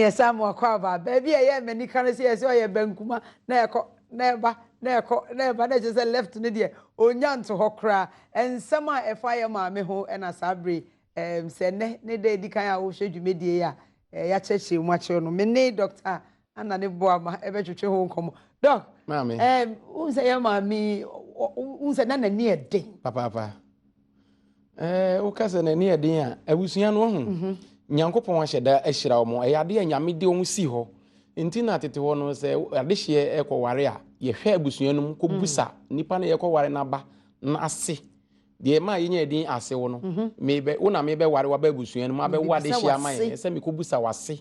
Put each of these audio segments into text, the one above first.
Yes, I'm Akwaaba. Baby, I am many can see as I benkuma, never, just left in the dear. Onyan to Hokra, and summer a fire mammy ho and a sabri, said ne day the kind of should you media, yachechi, much on many doctor, and an eboama, ever to home come. Dog, mammy, who's a mammy, who's an near day, papa. O cousin, a near dear, I was young. Nyankopon ahyeda ahyira omo eyade anyame de omu si ho enti na tete ho no se adehye ekoware a ye hwe abusuanum ko busa nipa na yekoware na ba na ase de ma yenya edin ase wo no mebe una mebe ware wa ba abusuanum abe wa adehye amaye se me ko busa wase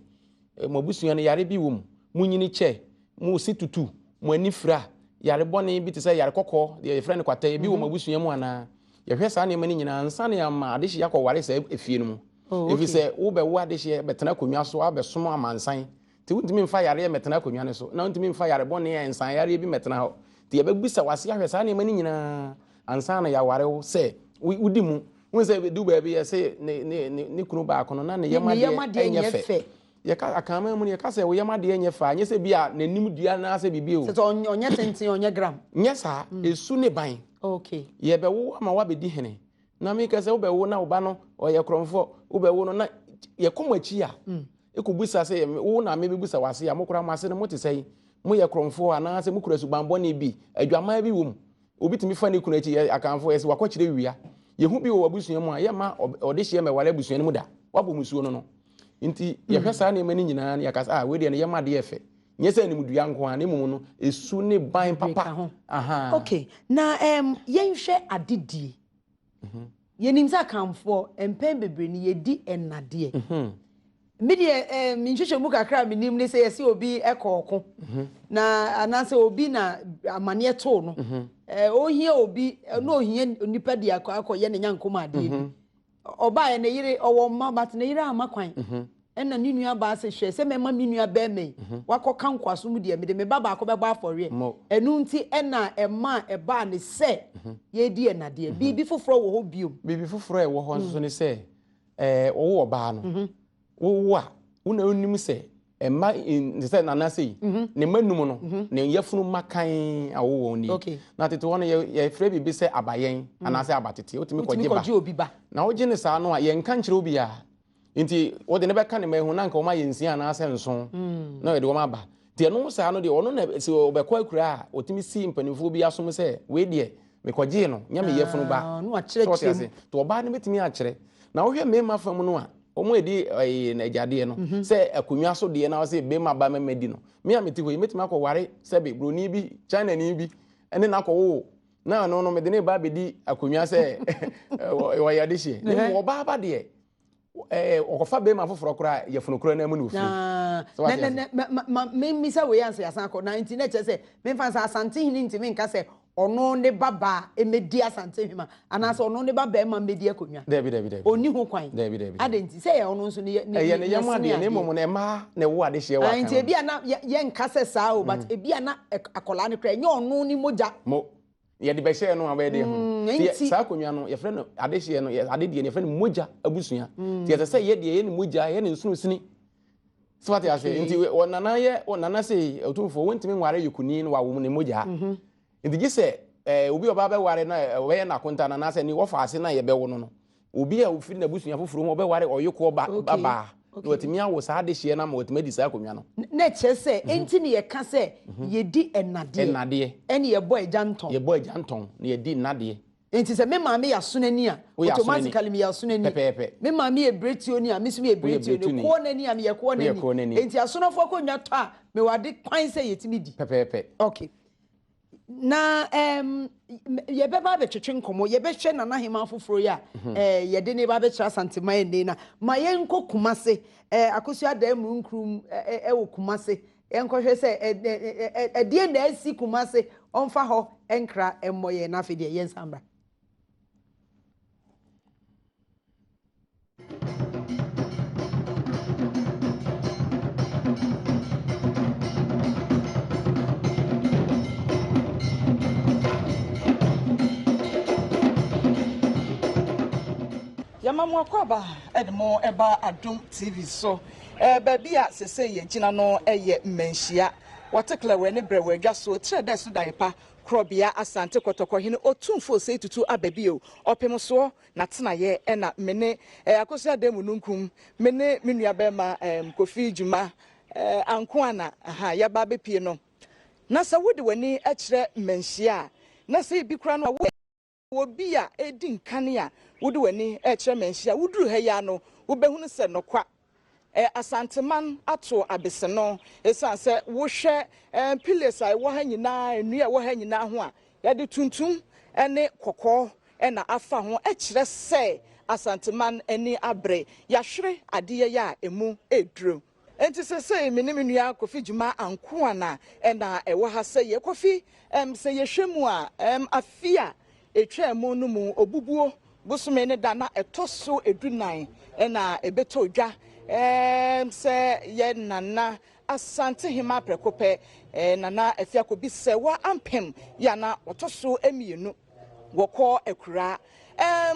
mo abusuan yare bi wo mu munyini che mu si tutu mu anifra yare bone bi te se yare kokko de ye friend kwata bi wo mo abusuan mu ana ye hwe sa ne mani nyina nsa ne ama adehye yakoware se efie no mu. If you say, Ube, what is here, Betanacumia, so I be small man sign. To me fire Metanacumia, so now to me fire bonnet and sign, I be Metanao. The Abisa was here as any money and Sana Yawaro say, we would do. We say we do baby, I say, Nicuba, Conan, Yamadi, I can't remember your castle, Yamadi and your fire. Yes, be a new Diana, say, be built on your net on your gram. Yes, sir, is soon buying. Okay. Ye be my wabi dihene. Na mi ka se ube wo na oba no o ye kromfo ube wo no na ye komachi a ekubusa se wo na me bebusa wase ya mokora mase no mote sei mo ye kromfo ana se mukura subanbo ne bi adwama bi wom obi timi fa ne kunachi akanfo ye se wakokire wiya ye hu bi wo abusuan mu a ye ma ode hye me wale abusuan mu da wabo musuo no no nti ye hwesa na mani nyina na yakasa we de ne ye ma de efe nye se nim dua nko an mu no esu ne ban papa aha okay na ye hwe adidie Yenimza kamfo empen bebre ni yedi ennade Midi minhwehwe mu kakra minim ne se yesi obi ekoko na anase obi na amane to no ohia obi no ohia nipa di akoye ne nyankoma ade bi oba ye ne yire owo mma but ne yire amakwan enna ni nua ba se hwe se mema mi nua ba mai wakoka nkwaso mu de me baba akobeba afore enu nti enna ema eba ne se ye di enade bibi foforo wo ho biom bibi foforo e wo ho nso ne se wo ba no wo a una onim se ema se nana sei ne manum no ne yefunu makan awo ni na tete won ye frɛ bibi se abayen anase abatete otimi kɔgye ba na wo gye ne saa no a ye nka nkyerɛ obi a nti wo de ne bɛka ne mahu na nka wo ma yensia na ase nso na ye de wo ma ba de no saa no de ono na se obɛkɔ akura a otimi si mpanimfo bi asom se we de me kɔgye no nya me yefunu ba no akyerɛ to oba ne betimi akyerɛ na wo hwɛ mema fam no a omo edi na ejade no se akonwa so de na wo se be ma ba memedi no me a meti ho metimi akɔware se be broni bi China ni bi ene na akɔwo na no me de ne ba bedi akonwa se wo ya de hye ne wo ba ba de okofa be ma foforo kora ye funu kora na mu no fi na me misa we yanse asan akɔ na internet se me fa sa Asantehmaa ntimi nka se ono ne baba emedi Asantehmaa anase ono ne baba ema medi akonwa David oni ho kwan adenti se ye ono nso ne ye yama de ne momo ne ma ne wo ade hye wa kan anti ebi ana ye nka se saa o but ebi ana akola ne kra nye ono ni moja ye de be hye no abe de ho saa akonwa no ye frɛ no ade hye no ade de ne frɛ no moja abusua ti ye se ye de ye ne moja ye ne nsunu sini so what ase nti onana se otumfo wontimi nware yekuni no wa wo ne moja ndigi se obi oba be ware na we na konta na se ni wo fa ase na ye be wo no obi a ofiri na busua foforo mo be ware oyeko baba no otimi awo sa de hye na ma otimi di sa konwa no na che se enti ne ye ka se ye di enade ene ye boy janton na ye di nade enti se me maame ya sonani a automatically me ya sonani me maame ye bretio ni a me so me bretio ni ko nani a me ye ko nani enti asonofo akonwa to a me wade kwan se yetimi di okay na ye be ba be twetwe nkomo ye be hwe nana hema foforo ya ye de ne ba be kira Asantehmaa ende na ma ye nko kumase akosu adam nkrum wo kumase ye nko hwe se de na asi kumase onfa ho enkra emmoye na afede ye nsambra Yamamu Akwaaba Adom eba Adom TV so Baby a sese ye gina no eye Manhyia watekla we ne brewe dwa so tre da so daipa krobia asante kotoko hene otumfo sei tutu ababio opem so na tena ye na mene akosia demu nunkum mene menua bema kofi djuma anko ana aha ya ba bepie no na sa wode wani a kire Manhyia na se bi kra no obi a edi nkane a wode wani a kire Manhyia wuduru ha ya no wobehunu se nokwa Asantehmaa ato abeseno esanse wo hwe pillars ai wo ha nyina enua wo ha nyina ho a yade tuntum ene kokko na afa ho kire se Asantehmaa eni abre ya hwere ade ya emu eduro enti se me ne menua kofi djuma anko ana na wo ha se ye kofi se ye hwemu a afia etwa mu no mu obubuo bosome ne da na etoso edunan na ebeto dwa se ye nana Asantehemaa prekope nana afia ko bi se wa ampem ya na otoso emienu wokọ ekura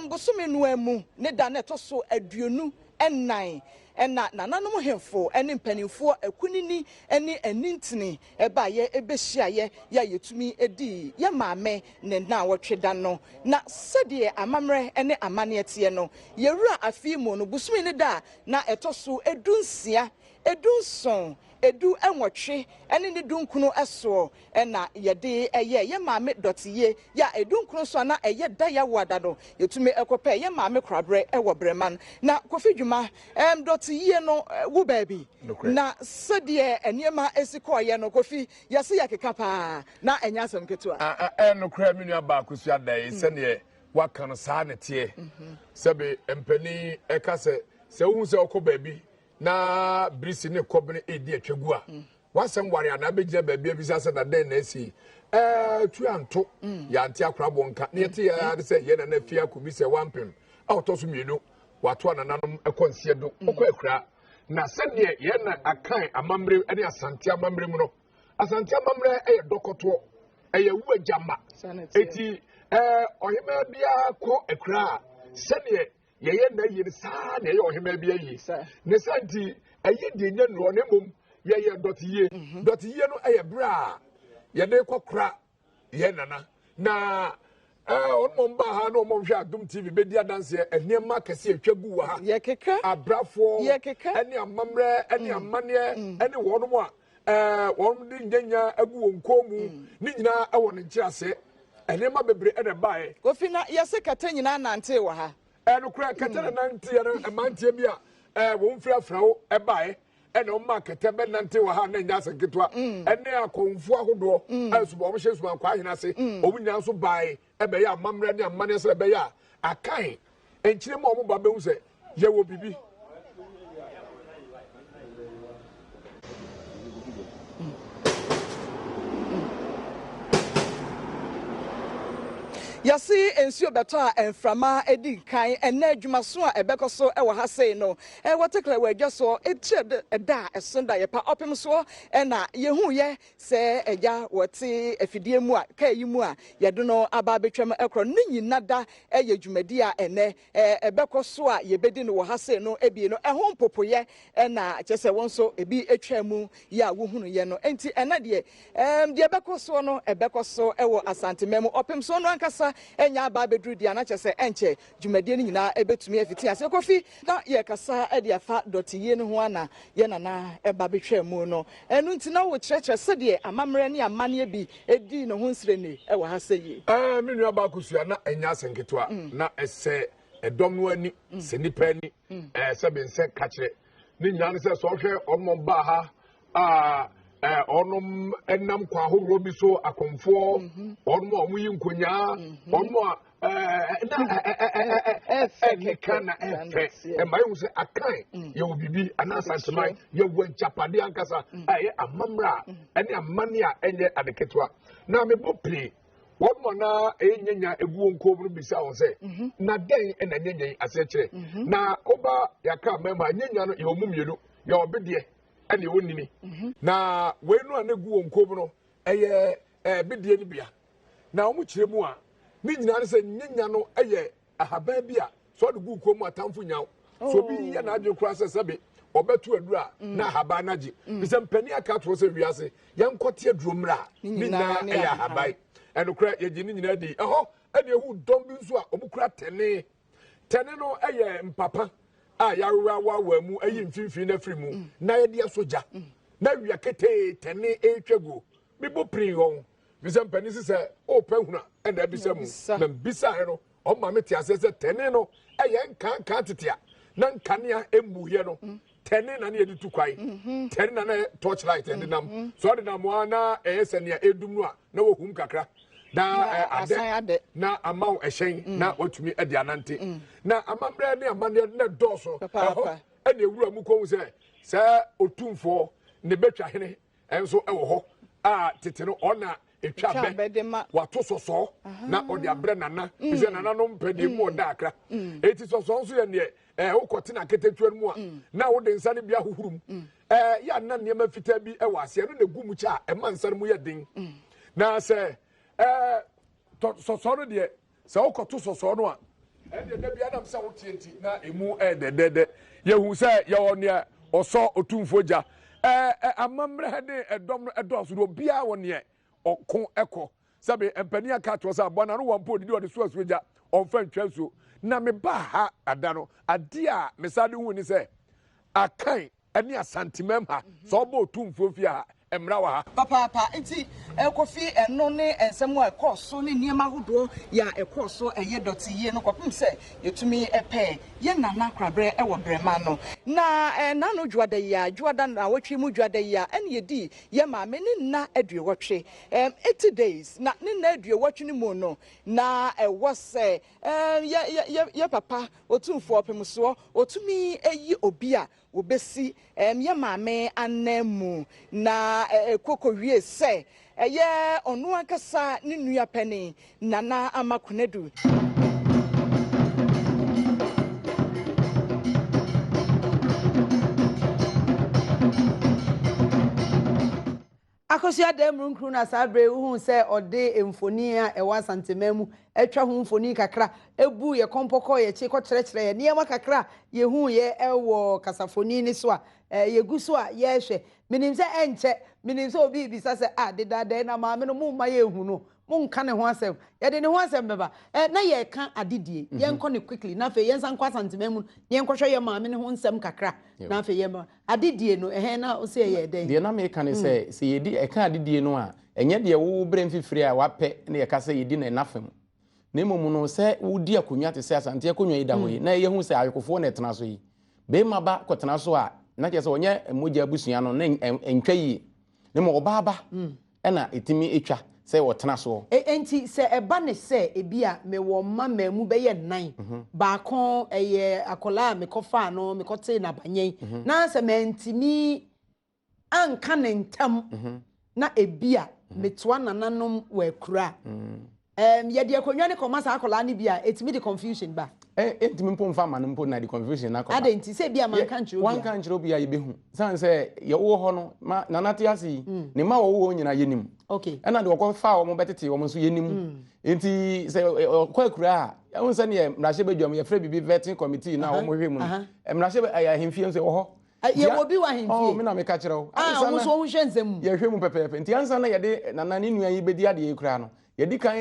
bosome no amu ne da na etoso aduonu ennan na nananom hemfo ene mpanimfo akunini ene anintini eba ye ebehia ye ya yetumi edi ye maame ne na wotweda no na sede amamre ene amane tie no yewura afi mu no busumi ne da na etoso edunsia edunson edu enwotwe ene ne dunkunu eso na yede ye maame dotiye ya edunkunu so na eye da ya wada no yetumi ekope ye maame krabre ewo breman na kofi djuma dotiye no wo baabi na sede eniema esikoye no kofi yase yakeka pa na enya asem ketua no kra menua ba akosua dai se ne waka no saa ne tie sebe empani ekase se wu se okọ baabi na brisi ne kobne edi atwagu a wasem ware ana begina baabi abisa se na den na esi tuanto ya anti akra bonka ne yete ya de se ye na afia ko bi se wampem a otoso mienu wato anananom ekonsie do okọ akra na se ne ye na akan amamre ene asante amamre mu no asante amamre eye dokoto eye wu ajama eti ohima bia ko akra se ne ye na yiri saa na ye ohima bia yi ne santi eye de nya no ne mom ye dotiye no eye bra ye de kokra ye nana na on ba ha no mo hwe Adom TV be dia dance eniema kese atwagu wa ha ye keka abrafo ye keka ene amamre ene amane ene wono mo a won di nyanya agu wonkomu ni nyina ewo ne nkiase eniema bebre ene bae kofi na yase kata nyina nante wa ha no kura kata nante ya na amantie bi a won frafrawo ebae ene o market be nante wa ha na nya asenketwa ene akonfu ahodo asubo o hye suban kwa ahina se obunya so bae ebe ya amamre ne amane se ebe ya akan enkyire ma omo ba behu se ye wo bibi yasi ensio beto a enframa edi kan ena adwumaso a ebekoso ewo ha sei no watekla we adwaso etie da esonda ye pa opem so na yehu ye se eja wote afidie mu a kai mu a ye do no aba betwam ekro ne nyina da ye dwumadi a ene ebekoso a ye bedi no wo ha sei no ebie no ehon popoye na chese wonso ebi etwa mu ya wo hunu ye no enti ena de de ebekoso no ebekoso ewo Asantehmaa mu opem so no ankasa enya ba bedru dia na chese enche dwumadie ni nyina ebetumi afiti ase kofi na ye kasa e dia fa dotiye ne ho ana ye nana eba betwa mu no enu ntina wo kyerɛkyerɛ sede amamre ne amane bi edi ne ho nsrene e wo ha seye menua ba kusua na enya asenketwa na ese edom no ani se nipa ani se bense ka kyerɛ ni nyina ne se so hwɛ onmo ba ha onom enam kwa ahoro bi so akonfo onom a omuyi nkonya onom kana emayu se akan ye obibi ana Asantehmaa ye wo japade ankasa aye amamra ene amane a enye adeketwa na me bopre onom na enyenya eguo nkom no bisa won se na den ena nyenya ase kire na oba yaka mema nyenya no ye omumienu ye obedie ene wonini na wenu anegu wonkom no eye bidie ni bia na omu kiremu a ni nyina ne se nyenya no eye ahaban bia so de gu kom atamfo nyaw so bi ye na adwe kura se sebe obetu adura na haba na gi bisa mpani aka to se wiase yankote aduromra ni na ya habai enokra ye gi ni nyina di eho ene ehu dom bi nso a omukura tene no eye mpapa a yarewa wa mu ayi mfimfini na firi mu na ye de soja na wia kete tene etwago bibo prin hon bisa mpani se o pehuna ene bisa mu na bisa he no o ma meti asese tene no eye nkan tetea na nkania emuye no tene na ne editu kwai tene na torchlight ende nam so de nam na esenia edum no a na wo hum kakra na ade na amaw ehyen na otumi ade anante na amambre ne amane na doso ene ewura mu ko se otumfo ne betwa hene enso ewo ho a tete no ona etwa be wato soso na ode abre nana ise nana no mpedi mu oda akra eti soso nso ye ne ukote na ketetu mu a na wo de nsa ne bia huhurum ya na niema fita bi ewo ase no na gumu cha e man nsa mu ye den na se soso no de se ukoto soso no a de da bia nam se wo tienti na emu de ye hu se ye won oso otumfoja amamre de edom no edoso do bia won ne okon eko sabe empani aka to sa bona no won po didi ode so asuja onfa ntwa so na me ba ha ada no ade a me sade hu ni se akan ani Asantehmaa so obo otumfo fi a emra wa ha papa enti ekofi eno ne ensemu ekoso ne niema hodo ya ekoso eye doti ye no kopim se yetumi epe ye nana krabre ewo brema no na nano juada ya juada na wotwe mu juada ya ene yedi ye ma me ne na aduwotwe 80 days na ne na aduwotwe ne mu no na ewo se ye papa otumfo opemso otumi eyi obi a obesi ye maame anemu na koko wie se eye onu akasa ne nua pani nana amakonedu akosi Adom nkru na sabre hu se ode emfoni a ewa Asantehmaa mu etwa hu mfoni kakra ebu ye kompoko ye chi ko kyerɛkyerɛ ye niema kakra ye hu ye ewo kasafoni ni so a ye guso a ye hwɛ minim se enche minim se obi bisa se dedada na ma me no mu ma ye hu no mu nka ne ho asɛm ye de ne ho asɛm beba na ye ka adidie ye nko ne quickly na fe ye nsan kwa Asantehmaa mu ye nkohwɛ ye ma me ne ho nsɛm kakra na fe ye ma adidie no na o se ye den de na me ka ne se ye di eka adidie no a enye de wo brɛ mfifiri a wapɛ na ye ka se ye di na nafam na emu no se wo di akonwa te se Asante akonwa yi da ho yi na ye hu se ayekofo na etena so yi be ma ba kotena so a na ke se onye moja abusua no na entwa yi ne mo obaaba na etimi etwa se wo tena so enti se eba ne se ebia me wo mama mu be ye nan ba kon eye akola me kofa no me kote na banyen na se mentimi anka ne ntam na ebia metwa nananom we kura ye de akonwa ne komasa akola ne bia etimi the confusion ba entimi mpo mfa ma mpo na the confusion na ko ade enti se bia man kan chiro bia wan kan chiro bia ye behu san se ye wo ho no ma nanate ase ne ma wo nyina yenim okay ena de wo fa wo mo betete wo so yenim enti se kwa kura a won se ne mrahye badwam ye fra bibi vetting committee na wo mo hwemu mrahye ya hemfie nso wo ho ye wo bi wa hemfie me na me ka kire wo wo so wo hwe nsem ye hwemu pepepe enti ansa na ye de nanani nua yi bedi ade ye kura no ye di kan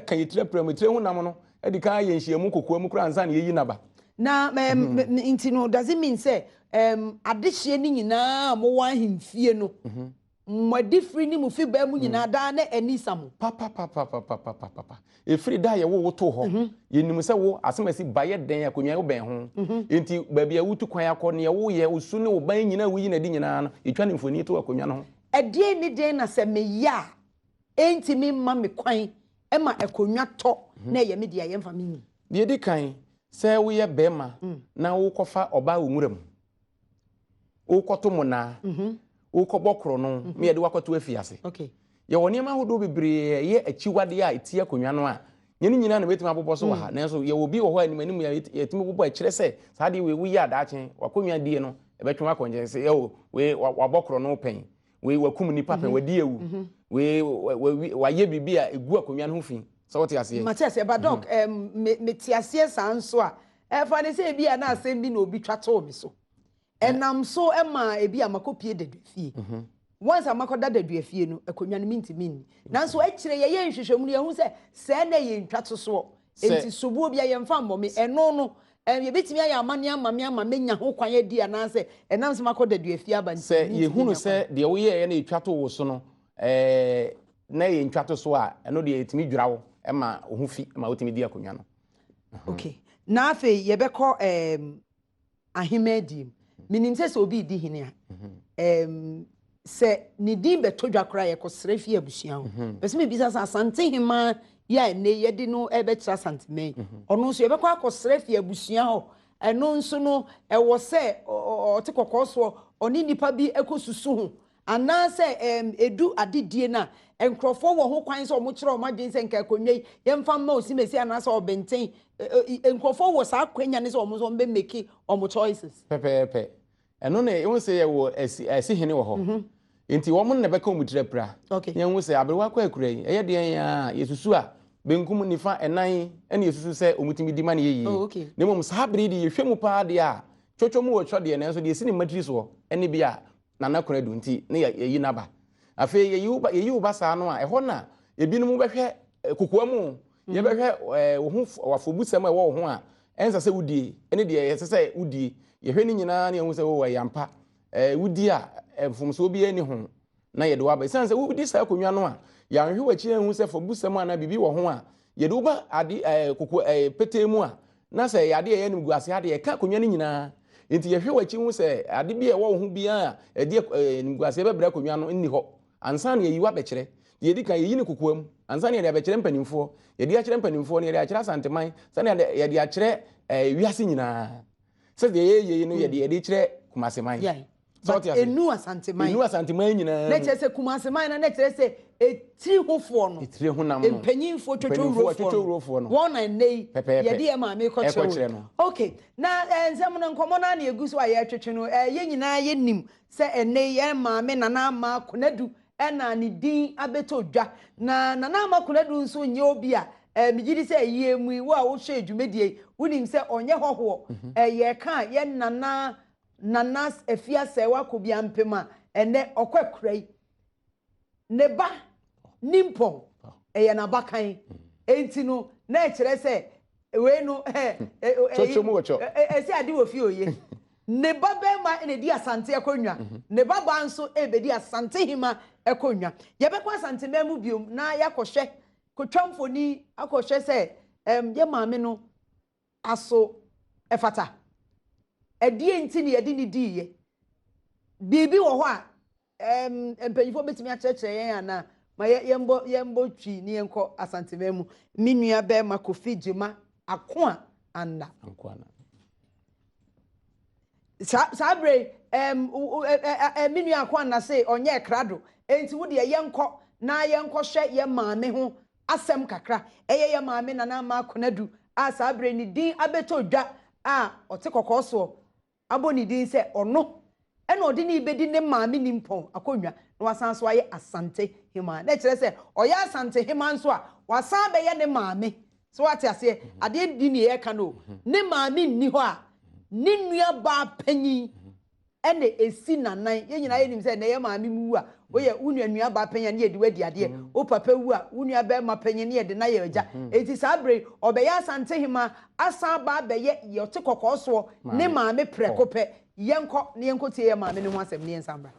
ka yitire pramitire hu nam no edi kan ye nhyiamu kokua mu kura ansa na ye yi naba na inti no does it mean say adehye ni nyina mo wa hemfie no mwadi free ni mu fi ba mu nyina da na anisa mo papa e free da ye wo to ho ye nim se wo asemasi baye den akonwa wo ben ho enti ba bia wutu kwan akọ ne wo ye usu ne wo ban nyina wo yi na di nyina no etwa ne mfoni to akonwa no ho edie ni den na se me ya enti mi ma me kwan e ma akonwa to na ye me dia ye mfa me de di kan se wo ye bema na wo kofa oba omuram wo koto mo na ukobokro no me de wakoto afiase okay ye woni ma hodo bebre ye achiwade a etie akonwa no a nyene nyina na betima bobo so wa ha nanso ye obi wo ho animanim ya yetimi bobo a kire se saade we wi ya daachen wakonwa die no e betwa akonje se yo we wabokro no pen we wakum ni papen wadi ewu we waye bibi a egu akonwa no ho fin so what ase Matias eba dog me tiase sanso a fa ne se bia na asem bi na obi twato mi so enam so ema ebi amakopie dedufie once amakoda dedufie no akonwa no minti nanso akire ye nhwehwemu no yehu se na ye ntwato so enti sobuo bia ye mfa mmome eno no ye betimi aye amane ama menya ho kwan adi anase enam so makoda dedufie aba nti se ye hunu se de wo ye na etwato wo so no na ye ntwato so a eno de etimi dwura wo ema ho fi ema wotimi di akonwa no okay na afi ye beko ahimedi minim se obi di hene a se ni din beto dwakra ye kosre fi abusua ho pese me bisa sa Asantehmaa ya ne ye di no e be tra Asantehmaa ono so ye beko akosre fi abusua ho eno nso no e wo se o te kokoso oni nipa bi ekosusu ho ana se edu adidie na enkrofo wo ho kwan se o mo kire o ma din se nka konwei ye mfa ma osimesi ana se obenten enkrofo wo sa kwanya ne se o mo so mbe make o mo choices pepepe eno ne won se ye wo asi hene wo ho enti wo mo ne beka omutirapra ye won se abewa kwa akura yi eye de ya yesusu a benkum nifa enan ene yesusu se omutimi di ma ne yeyi ne mom sa bere di yehwemu pa de a twotwo wo twode ne nso de esi ne matri so ene bia nana kora du nti ne yeyi naba afi yeyi uba sa no a eho na ebinum behwe kokoamu ye behwe wo hu wafobusam e wo ho a ensa se wudie ene de ye se wudie yehwe ni nyina ne hu se wo yampa wudi a mfomso obi ani ho na ye de waba sense wudi sa konwa no a ya hwe wachi hu se fobusam ana bibi wo ho a ye de uba ade koko petemu a na se yade ye nim guase ade ye ka konwa ni nyina enti yehwe wachi hu se ade bi e wo ho bia ade nim guase be bra konwa no nni ho ansa na yeyi wa bekere ye di kan yeyi ne kokoam ansa na ye bekere mpanimfo ye di akere mpanimfo ne ye akere Asantehmaa sa na ye di akere wiase nyina se de ye no ye di kire kumaseman but enu Asantehmaa nyina na kire se kumaseman na kire se etiri hofo no etiri ho nam no empanyimfo twotwo no won na nei ye di e ma me ko kire no okay na enzem no nkomo na eguso aye twetwe no ye nyina ye nim se ene ye ma me nana ma konadu ena ni din abeto dwa na nana ma konadu nso nye obi a migidi se ye mu wo a wo hwe adwumedie wonim se onye hoho ye ka ye nana efia se wa ko bia mpema ene okwakurai ne ba nimpon ye na bakan enti no na kire se we no chochomu wocho esi ade wo fi oye ne ba be ma ene di Asante ekonwa ne ba ba nso ebedi Asantehmaa ekonwa ye be kwa Asantehmaa mu biom na yakohwe kotwamfoni akohwe se ye maame no aso efata edie nti ne yedi ni diye bibi wo ho a empanyifo betimi akyerɛkyerɛ yen ana ma yembo twi ne yenko Asantehmaa mu minua be ma Kofi Gyima akoa anda sabre minua akoa na se onye krado enti wo de yenko na yenko hwe ye maame ho asem kakra ye maame nana ma konadu a sabre ni din abeto dwa a ote kokoso aboni din se ono ena odi ni ibedi ne maame nimpon akonwa na wasan so aye Asantehmaa na kire se oya Asantehmaa nso a wasan be ye ne maame so wate ase ade di ni ye ka no ne maame nni ho a ne nua ba panyi ene esi nanan ye nyina ye nim se na ye maame mu a wo ye unua ba panya ne ye di wadi ade o papa wu a unua ba ma panya ne ye de na ye agya enti sabre obeya Asantehmaa asan ba be ye yote kokoso ne maame prekope yenko ne yenko tie ye maame ne ho asem ne ensambra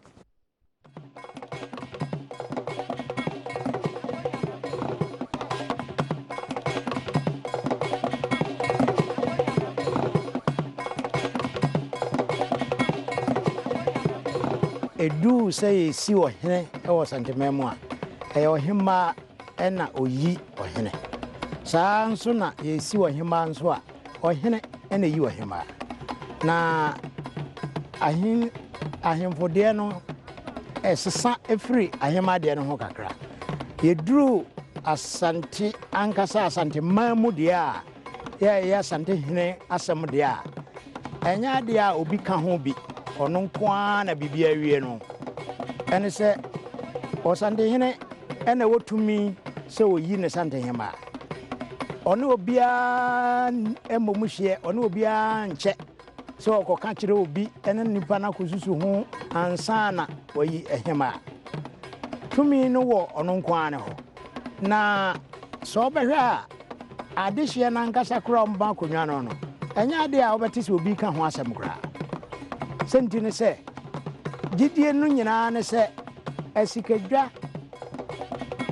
edu say si ohene e wo Asantehmaa mu a e ohema e na oyi ohene saa nso na ye si ohema nso a ohene e na yi ohema na ahemfode no esesa efiri ahema de no ho kakra ye duru Asante ankasa Asantehmaa mu de a ye Asantehene asem de a enya de a obi ka ho bi ono nkoa na bibia wie no ene se Asantehene ene wotumi se oyi ne Asantehmaa ono obia emomuhye ono obia nche so ko ka kire obi ene nipa na kosusu ho ansa na wayi ehema tumi no wo ono nkwa ne ho na so behwe a adehye na nkasa kura omba konwa no no enya ade a obeti se obi ka ho asem kura senti ne se gidie no nyina ne se asikadwa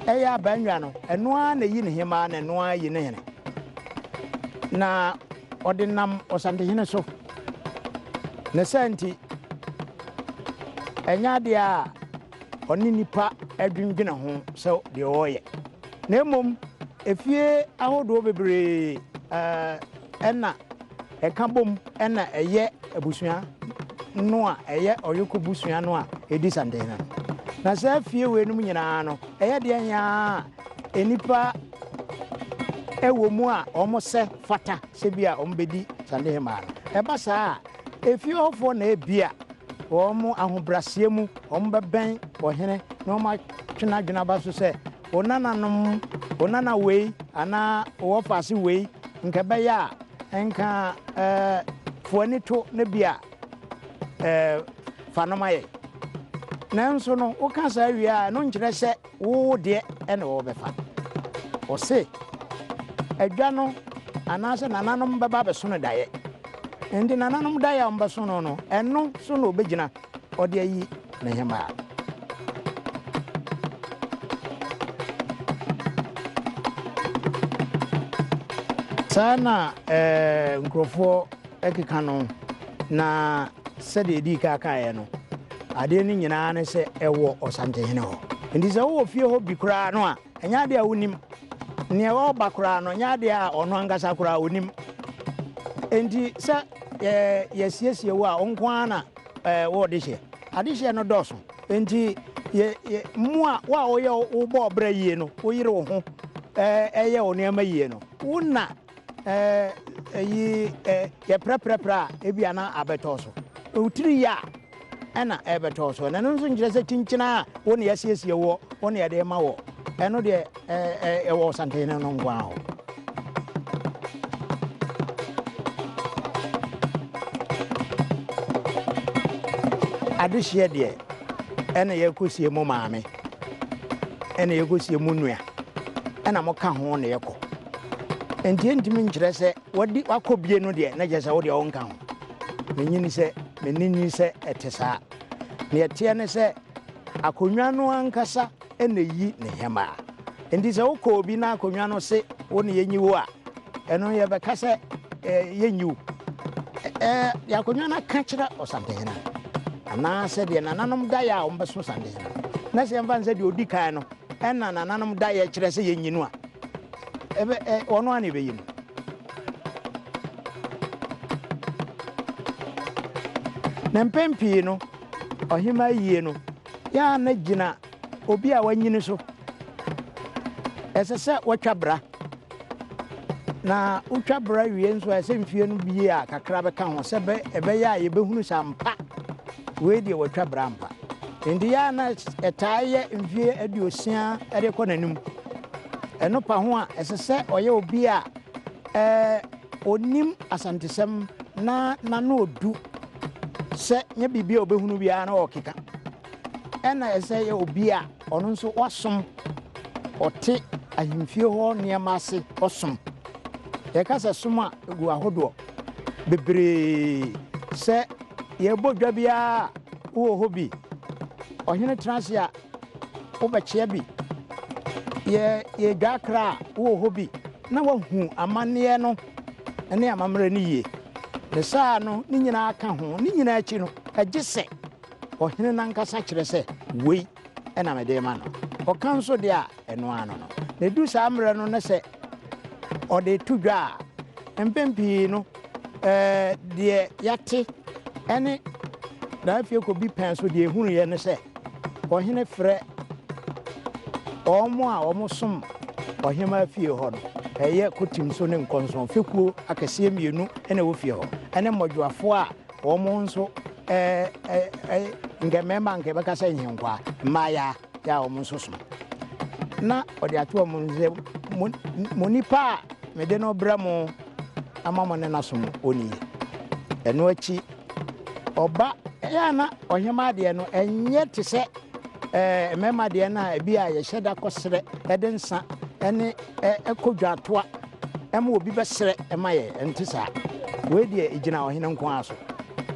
eya banwa no eno a na yi ne hema na eno a yi ne hene na ordinam Asantehene so ne senti enya de a oni nipa adwindwene ho so de oye na mom efie ahodo bebre ena eka bom ena eye abusua no a eye oyoko busua no a edi Asantehene na sa fie we num nyina no eye de nya enipa ewo mu a omo se fata se bia ombedi Asantehema eba saa efie ofo na ebia omo ahobrasie mu ombeben ohene na omo twena dwena ba so se onana wei ana wo fase wei nke beya enka fuani to ne bia fanomaye nanso no wo ka sa wi a no nkire se wo de ene wo befa o se adwa no anase nananom beba beso no daye endi nananom daye ombeso no no eno so no obegina ode ayi na hema sana nkrofo ekeka no na sede di kaka ye no ade ni nyina ne se ewo Asantehene ho ndi se wo fie ho bi kura no a enya de a wonim ne wo ba kura no nya de a ono angasa kura wonim endi se yesiesie wo a onko ana wo de hye ade hye no doso endi mu a wa wo ye wo bo bra yie no wo yire wo ho eye wo ne ma yie no wona ye prepra ebia na abetoso utiri ya ena ebetoso na nso ngire se tinchina wo ne yesiesie wo wo ne de ma wo eno de wo Asantehene no ngwa ho adehye de ena ye kosie mo maame ena ye kosie mo nua ena mo ka ho ne yeko enti ntimi nkyerɛ sɛ wadi wakɔbie no deɛ na gye sɛ wode ɔnka ho menyini sɛ ɛte saa ne yɛteɛ ne sɛ akonnwa no ankasa ɛna yi ne hema enti sɛ wokɔ obi na akonnwa no se wo ne yɛnyi wo a ɛno yɛbɛka sɛ yɛnyi wo de akonnwa no ka kyerɛ Asantehene anaasɛ deɛ nananom daeɛ a wɔmbɛso Asantehene na sɛ yɛmfa sɛ deɛ ɔdi kan no ɛna nananom daeɛ kyerɛ sɛ yɛnyi no a ono ani be yin nempempi no ohima yie no ya na gina obi a wanyini so esese watwabra na utwabra wie nso ese mfie no bie a kakra be ka ho se be ebe ya ye behunu sampa we de watwabra mpa ndi ya na etaaye mfie aduosia ede kɔ nanum eno pa ho a esese oye obi a onim asantesem na no odu se nya bibia obehunu bia na okeka ena ese ye obi a ono nso wasom ote ahimfie ho niam ase osom ye ka se som a egu ahodo bebre se ye bodwa bia wo hobi ohene transia wo bechia bi ye gakra wo hobi na wahu amane no ene amamre ni ye ne saa no ni nyina aka ho ni nyina achi no agese ohene na nkasa kyerɛ sɛ wei ɛna mede ma no ɔka nso de a ɛno ano no ne du saa mmerɛ no ne sɛ ɔde to dwa a mpempi no deɛ yate ɛne na afie kɔ bi pɛn so deɛ ehunu yɛ ne sɛ ɔhene frɛ ɔmo a ɔmo som ɔhema afie hɔ no ɛyɛ kotim so ne nkɔnson fekuo akɛseɛ mmienu ɛna wɔ fie hɔ ɛne mmɔdwoafo a ɔmo nso nkɛmɛma nkɛbɛka sɛ nyenkwa mmaayaa yɛ a ɔmo nso som na ɔde ato ɔmo sɛ mo nipa a mede no brɛ mo ama mo ne nasom ɔniye eno achi oba yana ohema de no enye te se mema de na ebi a ye hyeda kosere ede nsa ene ekodwatoa ema obi besere ema ye ntisa we de igina ohene nko aso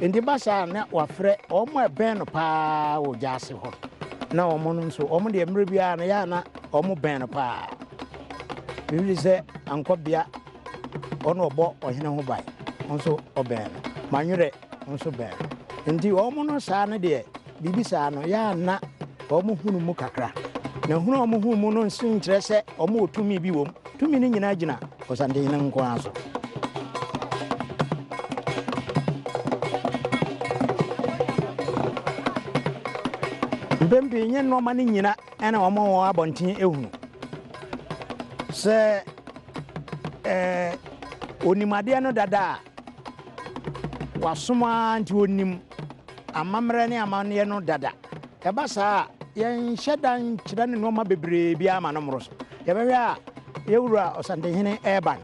ndi basa na wafre omo eben no pa wo jase ho na omo no nso omo de mre bia na ya na omo ben no pa bibi se ankobia ono obo ohene ho bai nso oben manwere nso ben ndi omo no sa na de bibi sa no ya na omo hunu mu kakra na hunu omo hunu mu no nso nkyere se omo otumi bi wom tumi ni nyina gina Asantehene nko aso mbembe nye no mani nyina ena omo wo abonten ehunu se onimade no dada wasoma nti onim amamre ne amane no dada eba saa yen hyedan kyerɛ ne no ma bebre bia ma no moroso yebɛhwɛ a yewura Asantehene eban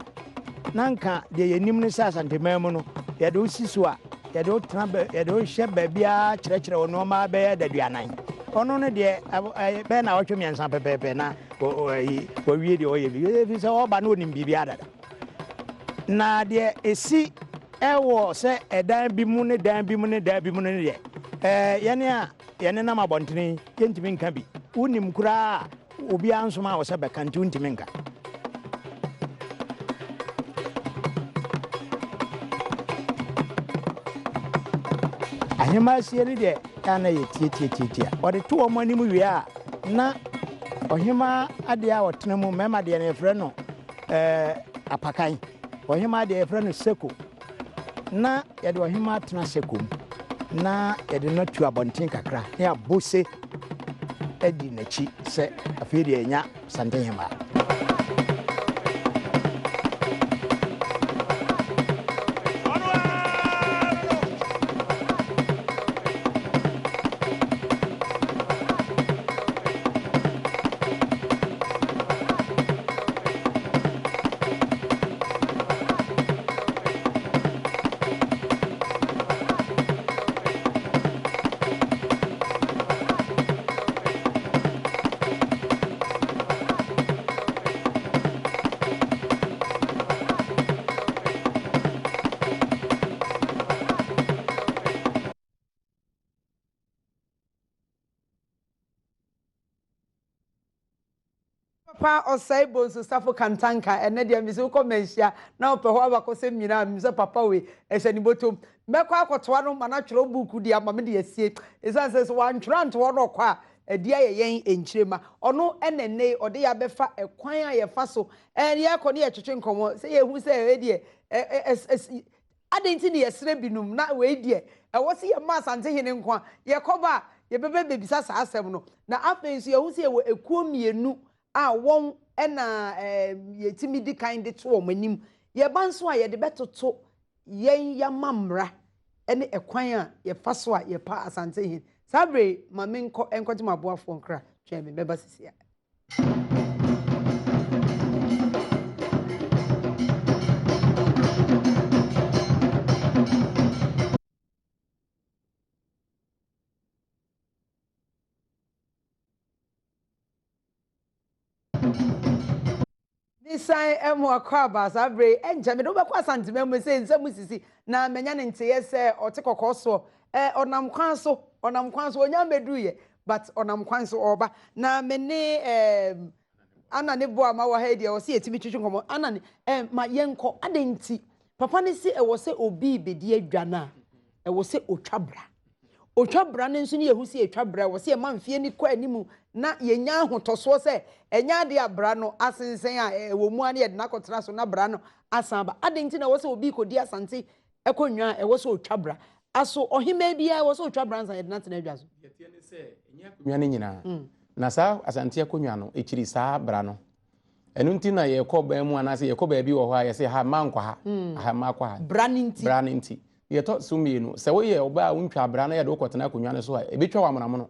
nanka de yenim ne sa Asantehmaa mu no yɛde osiso a yɛde otena yɛde ohye ba bia kyerɛkyerɛ ono ma bɛyɛ daduanan ono ne de bɛ na wɔtwe miɛnsa pɛpɛpɛ na wɔwie de ɔyɛ bi sɛ ɔba na onim bibia dada na de esi ɛwɔ sɛ ɛdan bi mu ne dan bi mu ne dan bi mu ne de yɛne nam abɔntene yɛntimi nka bi wonim koraa obi ansoma a wɔsɛ bɛka nti wontimi nka ahema sie ne de kana yɛ tie ɔde to ɔmo anim wie a na ɔhema ade a ɔtena mu mɛma de ne frɛ no apakan ɔhema de frɛ no seko na yɛde ɔhema tena seko mu na yɛde no tu abɔnten kakra ne abose adi n'akyi sɛ afei de anya Asantehmaa pa osaibo so safo kantanka ene de mi so ko manhyia na ope ho abakose mina mi so papa we ehani botom mekọ akotoa no mana twero buku di ama me de asie esan se so wan twera nto no kwa adi ayen enkyirema ono enene ode ya befa ekwan a ye fa so ene ye kọ ne ye twetwe nkomo se ye hu se e de adenti ne yesre binum na we de wo se ye ma Asantehene nko ye kọba ye bebe bebisa sa asem no na afenso ye hu se ye wo ekuo mienu a won ena yetimi di kind to omanim ye banso a ye de betoto yen ya mamra ene ekwan a ye faso a ye pa Asantehene sabre mamenko enkoje maboafo nkra twa me beba sisia Nisai emu Akwaaba sabre enja me do be kwa Asantehmaa mu se nsamu sisi na menya ne nteye se otekokọ so onam kwan so onya meduye but onam kwan so oba na me ne ana ne bo ama wa ha dia o se yetimi twetwe nkomo ana ne ma yenko adenti papa ne se wo se obi bedi adwana wo se otwabra ne nso ne yehu se etwabra wo se manfie ni kwa animu na yenya ahotoso se enya de abra no asensen a wo mu ane ye de nakotera so na bra no asamba adenti na wo se obi kodi asante ekonwa wo se otwabra aso ohima bia wo se otwabra nsan ye de natena adwa so yetie ne se enya konwa ne nyina na sa asante ekonwa no ekiri sa bra no enu nti na ye kɔ ba mu anase ye kɔ ba bi wo hɔ a ye se ha mankwa ha makwa ha bra ninti ye to sumienu se wo ye oba wontwa abra na ye de okotena akonwa ne so a ebetwa wa monamo no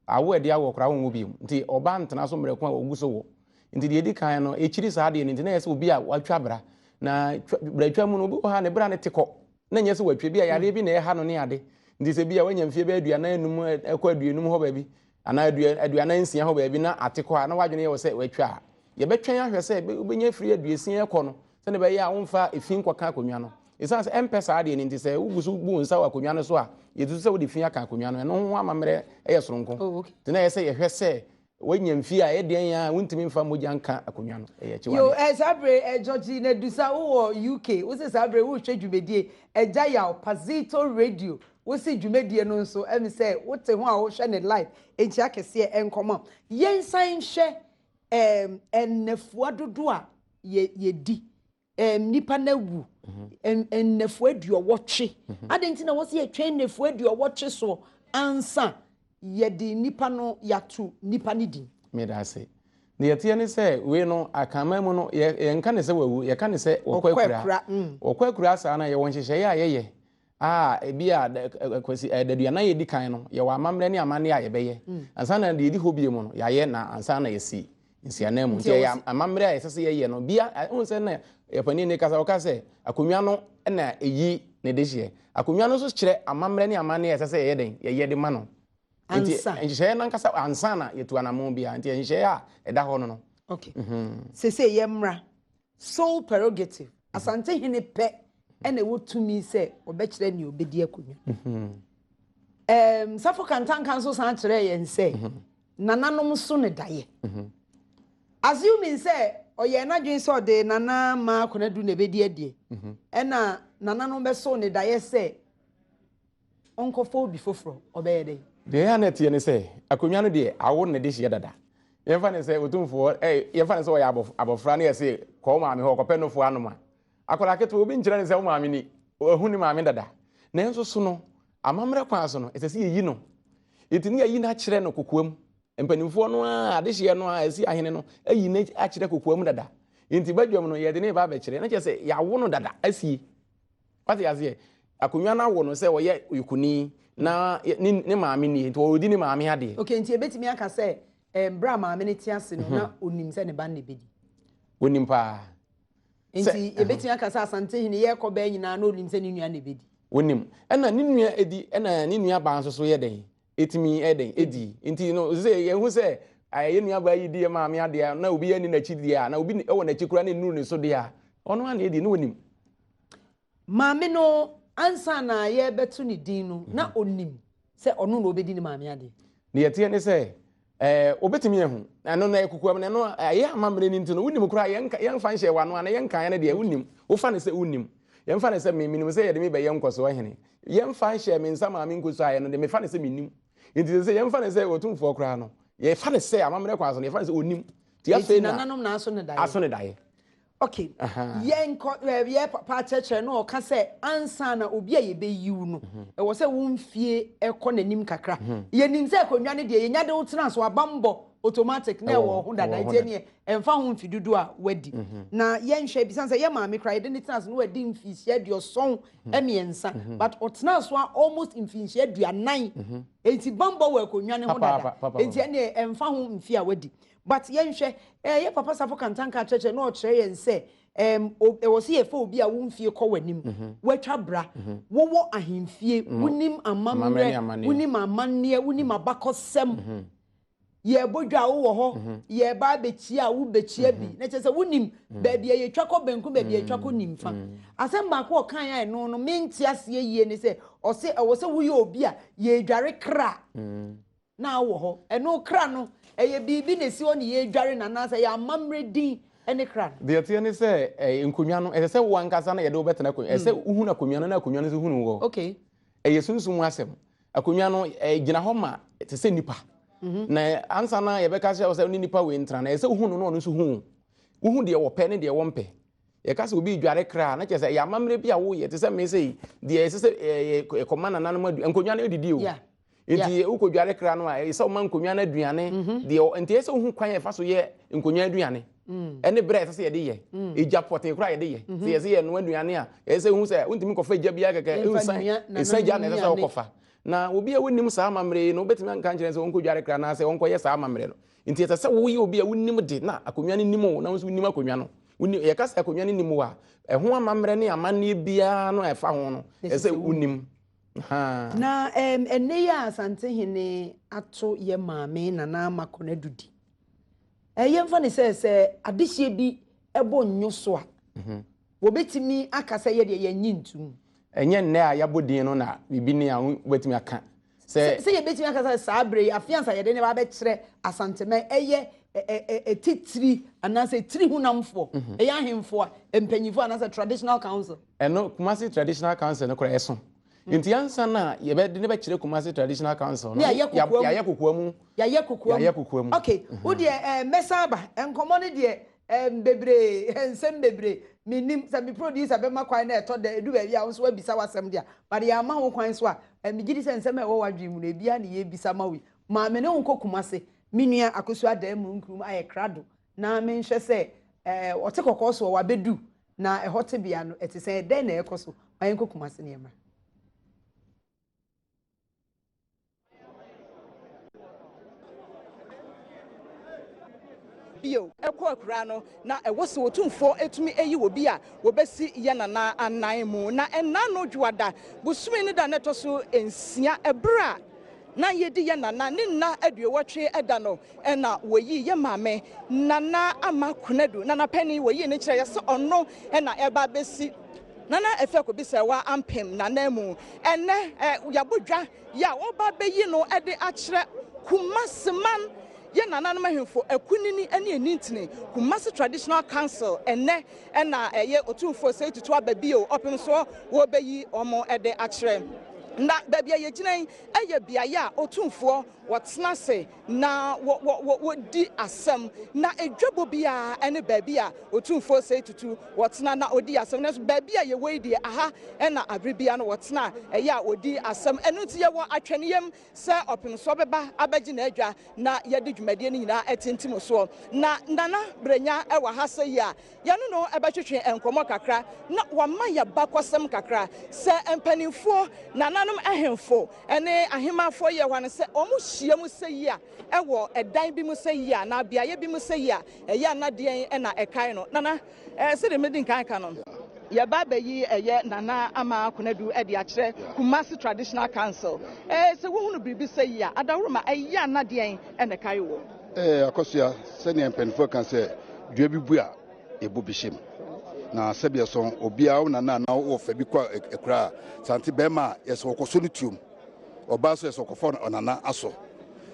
awo ede awo kra wo bi nti oba ntena so mreku a oguso wo nti de edi kan no ekiri saa de nti na ye se obi a watwa abra na bratwa mu no obi ha ne bra ne tekɔ na nyɛ sɛ watwa bi a yare bi na ɛha no ne ade nti sɛ bi a wanya mfie bɛ aduana enum ɛkɔ aduanum hɔ baabi ana aduana nsia hɔ baabi na ate kɔ a na wadwene yɛ wɔ sɛ watwa a yɛbɛtwɛn ahwɛ sɛ wobɛnya firi aduasia ɛkɔ no sɛ ne bɛyɛ a womfa efi nkɔka akonnwa no ɛsiane sɛ ɛmpɛ saa deɛ no nti sɛ wogu so bu nsa wɔ akonnwa no so a yɛtutu sɛ wode fi aka akonnwa no ɛno ho amammerɛ ɛyɛ soronko nti na ɛyɛ sɛ yɛhwɛ sɛ wanya mfie a ɛdeɛn a wontumi mfa mogya nka akonnwa no ɛyɛ akyi yo sabre Georgie na dusa wo UK wo se sabre wo hwɛ dwumadie ɛgya yaw Pazito radio wo se dwumadie no nso ɛmi sɛ wote ho a wo hwɛ ne live enchi akɛse ɛnkɔmɔ yɛnsan hwɛ ɛnafua dodo a yɛdi nipa na wu ɛnafua aduɔwɔtwe adanti na wo se yɛtwɛn nafua aduɔwɔtwe so ansa yɛde nipa no yatu nipa ne din me da se ne yɛte ne sɛ we no akama mu no yɛnka ne sɛ wawu yɛka ne sɛ wɔkwakura saa na yɛwɔ nhyehyɛeɛ a yɛyɛ ebi a kwasi daduana yɛdi kan no yɛwɔ amammerɛ ne amanne a yɛbɛyɛ ansa na de yɛdi hɔ bie mu no yɛayɛ na ansa na yɛsi nsiana mu nti yɛ amammerɛ a yɛsɛ sɛ yɛyɛ no bia hu sɛ na yɛpani ne kasa wɔka sɛ akonnwa no na ɛyi ne de hyeɛ akonnwa no nso kyerɛ amammerɛ ne amanne a yɛsɛ sɛ yɛyɛ den yɛyɛ de ma no nti nhyehyɛeɛ nankasa ansa na yɛtu anamo bia nti nhyehyɛeɛ a ɛda hɔ no okay sese yɛmmra sole prerogative Asantehene pɛ ɛna wotumi sɛ ɔbɛkyerɛ ne obedi akonnwa safo kantanka nso san kyerɛ yɛn sɛ nananom so ne daeɛ assuming sɛ ɔyɛ n'adwene sɛ ɔde nana ma akonnwa du na ebedi adie ɛna nananom bɛso ne daeɛ sɛ ɔnkɔfɔ obi foforɔ ɔbɛyɛ dɛ deɛ ya na tie ne sɛ akonnwa no deɛ awo ne de hye dada yɛmfa ne sɛ otumfoɔ yɛmfa ne sɛ ɔyɛ abɔfra ne yɛse kɔɔ maame hɔ kɔpɛ no fo anoma akɔla ketewa obi nkyerɛ ne sɛ wo maame ni ɔhu ne maame dada na nso so no amammerɛ kwan so no ɛsɛ sɛ yɛyi no ɛti ne yɛyi no akyerɛ no kokoam mpanimfoɔ no a adehyeɛ no a ɛsi ahene no ayi no akyerɛ kokoam dada nti badwam no yɛde ne ba bɛkyerɛ na kyerɛ sɛ yɛawo no dada asie wate aseɛ akonnwa no awo no sɛ ɔyɛ yukuni na ne maame ni nti ɔdi ne maame ade okay nti ebetimi aka sɛ bra maame ne te ase no na onim sɛ ne ba ne bedi onim pa nti ebetimi aka sɛ Asantehene yɛ kɔ ba nyina na onim sɛ ne nua ne bedi onim ɛna ne nua edi ɛna ne nua ba nso so yɛ den etimi ɛden edi nti no sɛ yɛhu sɛ ayɛ nua ba yi di maame ade na obi yɛ ni n'akyi di a na obi ɛwɔ n'akyi kura ne nuru ne so de a ɔno ana edi no onim maame no ansa na ye betu ni din no na onim se ono no obedi ni maame ade ne yete ne se obetimi ehu ano na ekukuam ne no ye amamre ni ntino unim kura ye mfa nhye wano ana ye nkan ne de unim wo fa ne se unim ye mfa ne se minim se ye de me be ye nkoso hene ye mfa nhye me nsa maame nkoso aye no de me fa ne se minim nti se ye mfa ne se otumfo kura no ye fa ne se amamre kwa so ne fa ne se onim ti afi na nanom na aso ne dae okay ye papa cheche no ka se ansa na obi a ye be yiwu no e wo se wo mfie ekọ nanim kakra ye nim se akonnwa ne de ye nya de wo tena so abambo automatic na wo ho dada tie ne emfa ho mfidudu a wadi na ye nhwe bi sanse ye maame kra ye de ne tena so no wadi mfisia aduoson emiensa but otena so almost mfisia aduanan enti bambo wo akonnwa ne ho dada enti ne emfa ho mfi a wadi but yenhwe ye papa safo kantanka cheche no kire yen se wo se ye fa obi a wo mfie kɔ wanim watwa bra wo ahemfie wonim amamre wonim amanne wonim abakɔsɛm ye bodwa wo hɔ ye ba bechia wo bechia bi na kyerɛ sɛ wonim baabi ye twa kɔ benku baabi ye twa kɔ nimfa asɛm ba ko kan ya no menti ase yie ne sɛ ɔse wo se wo ye obi a ye dware kra na wo hɔ ɛno kra no eye bibi ne si oni ye dware na na say ya mamre din ene kra de yete ne say nkonwa no ese wo ankasa na ye de wo betena konwa ese uhu na konwa no na konwa no so hunu wo okay eye sunsum asem akonwa no gina ho ma te se nipa na ansa na ye beka se ni nipa we ntra na ese uhunu no no so hu uhu de wo pɛ ne de wo mpɛ ye ka se obi dware kra na che se ya mamre bi a wo ye te se me sei de ese se komana na no madu nkonwa no edidi o enti ukodware kra no a ese o man konwa na aduane de enti ese hu kwan ye fa so ye nkonwa aduane ene bre ese ye de ye eja poten kra ye de ye se ese ye no aduane a ese hu se untimi kofa eja bia keke ensan ja na ese so kofa na obi a wonim saa mamre no betimi anka nkire se onkodware kra na se onkoye saa mamre no enti ese se wo ye obi a wonim de na akonwa no nim o na wo so nim akonwa no uni yakasa akonwa ne nimu a ɛho amamre ne amanne bia no ɛfa ho no ɛsɛ unim ha na ene ya Asantehene ato ye maame nana makona dudi yemfa ne se adehye bi ebo nnwo so a wo betimi akasa ye de ye nyintum enye nne a yabodin no na bibi ne a wetimi aka se ye betimi akasa sabre afiansa ye de ne ba be kire Asantehmaa titiri anase tiri hunamfo ya ahemfo a empanyifo anase traditional council eno Kumasi traditional council no kora eso nti yansa na ye be de ne be kire Kumasi traditional council no ya kokoamu okay wo de mesaba enkomo ne de bebre ensem bebre minim sa mi producer be makwan na eto da edu ba bia wo so wabisa wasem dia but ya ma ho kwan so a migidi se ensem e wo wadwemu na bia na ye bisa mawi ma me ne wo Kumasi minua akosu adam nkrum aye krado na me nhwe se ote kokoso wa bedu na ehote bia no etese den na ekoso ayen Kumasi ne ma bio ekwa no na ewo se otumfo etumi eyi wo bi a wo besi ye nana anan mu na enna no dwada busumi ne da neto so ensia ebra na yedi ye nana ne nna aduowatwe eda no na woyi ye maame nana amakunadu nana pani woyi ne kire ye se ono na eba besi nana efe ko bisa wa ampem nana mu enne yabodwa ya oba beyi no ede akire Kumasi man ye nana no mahemfo akunini ene enintini Kumasi traditional council enne na ye otumfo se tutu ababio opem so wo beyi omo ede akire na babia ye ginan eye biaya otumfo wotena se na wo di asem na edwabo bia ene babia otumfo se tutu wotena na odi asem na babia ye weidi aha na abribia no wotena eya odi asem enu ti ye wo atweneyem se opem so beba abaji na adwa na ye di dwumadie ni nyina etintim so na nana brenya ewa ha se ya ye no ebetwetwe enkomo kakra na wama ya bakosem kakra se empanimfo nana ahemfo ene ahemafo ye wane se omu hia mu se yi a ewo edan bi mu se yi a na bia ye bi mu se yi a eya na de na ekai no nana se de medin kan kan no ye ba ba yi eye nana ama konadu e de akire Kumasi traditional council se wo hunu bibi se yi a adawroma eya na de na kai wo akosua se ne empenfo kan se dua bi bu a ebu bihim na sebia so obia wo nana na wo fa bi kwa ekura santi bema yeso koso no tuom oba so yeso kofo onana aso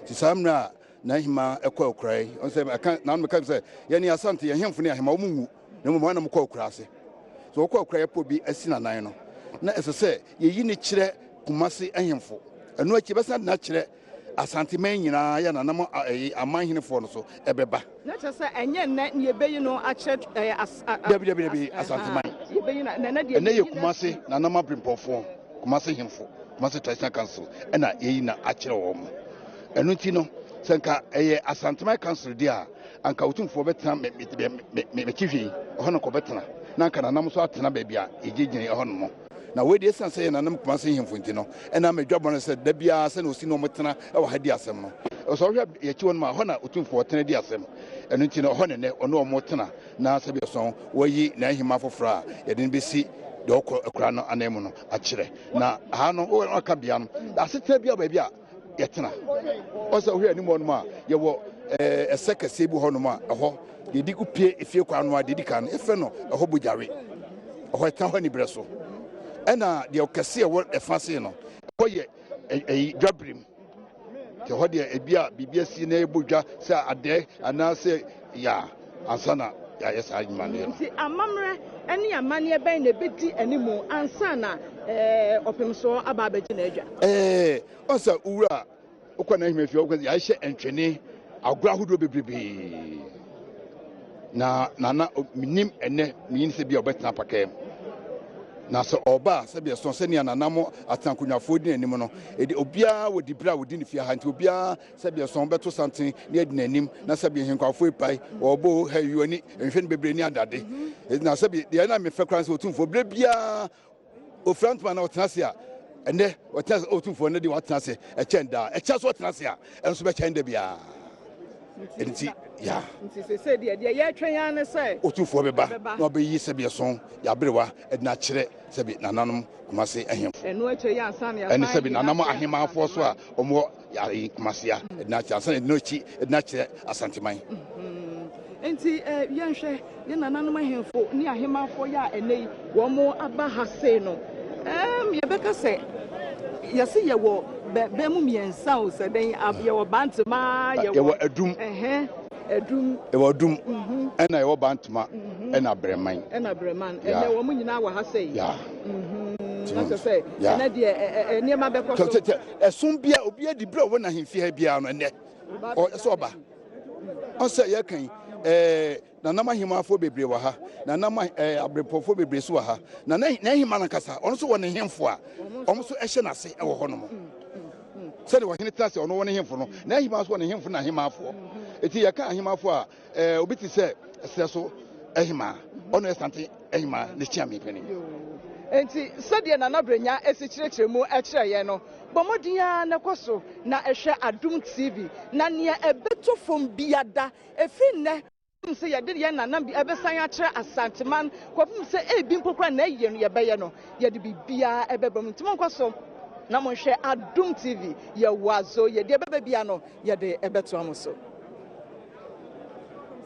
ti samra na hima ekwa okurai on se na me kan se ye ni asante ye hemfo ne ahema wo mu na mo na mo kwa okura ase so okwa okurai po bi asi na nan no na esese ye yi ni kire Kumasi ahemfo enu achi besa na kire Asantehmaa nyina ya nanam amanhenefo no so ebeba na chese enye nne ne ebeyi no akire debi Asantehmaa ebeyi na de ene ye Kumasi nanam abrimpofo Kumasi hemfo Kumasi traditional council ena yeyi na akire wo mo enu ti no senka eye Asantehmaa council dia anka otumfo betena me kihwe hono ko betena na anka nanam so atena ba bia egegyene hono mo na we dey sense ye nanam Kumasi hemfo ntino ena medwabo no se da bia se na osi no motena e wa hadi asem no so hwe ye chi won ma hona otumfo otena di asem enu ntino hono ne ono motena na se bi so wayi na ahima fofra ye den besi de okra no anemu no akire na ha no o ka bia no asete bia ba bia yetena o so hwe animu no ma ye wo esekese bu hono ma eho ye di kupie efie kwa no ade di kan efe no eho bujare eho eta ho ni breso ena de okese wo efase no ko ye dwabrim te ho de ebia bibia si na ebodwa se ade ana se ya ansana ya yesa anyimane no ti amamre ene amane ben na bedi animu ansana opem so ababaji na adwa osa ura okwana himefia okwa ya hye entwene agura hodo bebrebe na minim ene miyin se bia obetena pakem na so oba se bia so se ne nanamo atankunwafo di nanim no edi obia wodi bra wodi ne fia ha nti obia se bia so beto santen ne edi nanim na se bia henkwafo epai obo hayuani nhwe ne bebre ni adade na se bia na me fekran se otumfo bre bia o frontman na otenase a ene otenase otumfo ne di watenase e chenda e cha so otenase a enso be chenda bia enti ya nti se de ye twen ya ne se otufo beba na obeyi se bi so ya brewa edna kire se bi nananom kumase ahemfo eno ache ya ansan ya eni se bi nanam ahemafo so a omo ya kumase ya edna kire ansan edna chi edna kire Asantehmaa enti yenhwe ye nananom ahemfo ni ahemafo ya enei wo mo aba ha sei no ye beka se yesi ye wo be mu miensa o se den ye wo Bantama ye wo adum ye wo adum ena ye wo Bantama ena breman ene wo mu nyina wa ha sei ya na se ene de ene ma be ko so esun bia obi adi bre wo na hemfi ha bia no ene o so oba o se ye kan nanam ahemafo bebre wa ha nanam abrepofo bebre so wa ha na hema na kasa ono so wo ne hemfo a ono so ehye nase e wo ho no mo se de wo hene tase ono wo ne hemfo no na hema so wo ne hemfo na ahemafo eti ye ka ahemafo a obi ti se se so ahema ono Asantehmaa ne chiame pani enti sɛdeɛ nanabrenya esi kyerɛkyerɛ mu ɛkyerɛ yɛn no bɔmmɔden na kɔso na ɛhwɛ Adom TV na nea ɛbɛtɔ fam biada efi nnɛ sɛ yɛde yɛn nanam bi ɛbɛsan akyerɛ Asantehmaa kɔpem sɛ ebi mpokora na ɛyɛ no yɛbɛyɛ no yɛde bibia ɛbɛba mu ntoma nkɔso na monhwɛ Adom TV yɛwɔ azo yɛde ɛbɛba bia no yɛde ɛbɛto am so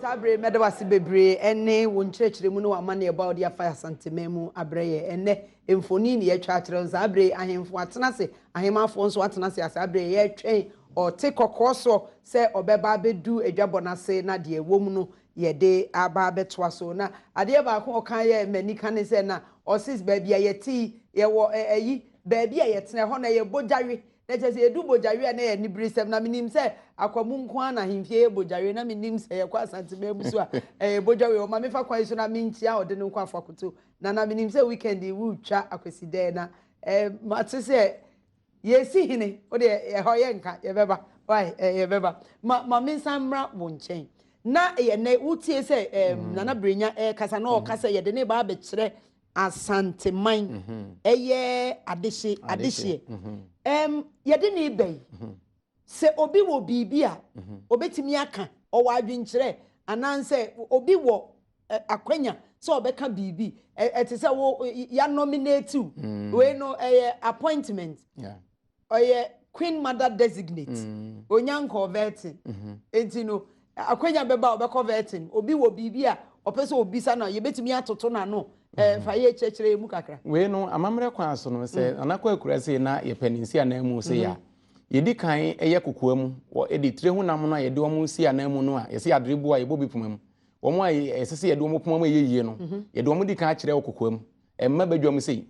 Sabre medawasi bebre ene won kyerɛkyerɛ mu no amane about the fire Asantehmaa mu abreye ene emfoni ne yɛtwa kyerɛ Sabre ahemfo atenase ahemafo nso atenase Sabre yɛtwɛn o te kokoso sɛ obɛba bedu adwabɔnase na de ɛwom no yɛde aba betwa so na adeɛ ba ko ɔkan yɛ manika ne sɛ na osis baabi a yɛti yɛwɔ ayi baabi a yɛtena hɔ na yɛbodwawe na kyerɛ edu bojare na yɛ nibrisem na minim sɛ akwamu nko ana hemfie bojare na minim sɛ yɛkɔ Asantehmaa mu so a bojare o ma mefa kwan so na mintia ɔde no nkɔ afakoto na minim sɛ weekend wu twa akwaside na mate sɛ yɛsi hene o de ɛhɔ yɛ nka yɛbɛba why yɛbɛba ma mensamra wo nkyɛn na yɛ ne wotie sɛ nanabrenya kasa na ɔkasa yɛde ne ba abɛkyerɛ Asantehmaa ɛyɛ adehye yɛde ne bɛyi sɛ obi wɔ bibi a obetimi aka ɔwɔ adwenkyerɛ ananse obi wɔ akwanya sɛ ɔbɛka bibi ɛte sɛ wo ya nominate we no appointment Queen Mother designate onyan converting enti no akwanya bɛba ɔbɛkɔ verting obi wɔ bibi a ɔpɛ sɛ obi sa na yɛbetimi atoto na no fa ye kyerɛkyerɛ mu kakra we no amamre kwan so no sɛ anakɔ akurase na yɛpaninsi anamu sɛ ya yɛdi kan ɛyɛ kokoa mu wɔ ɛdi tire ho nam no a yɛde wɔn si anamu no a yɛsi adrebu a yɛbɔ bi poma mu wɔn a yɛsese yɛde wɔn poma mu yɛ yie no yɛde wɔn di kan akyerɛ wɔ kokoa mu ɛmma badwam sɛ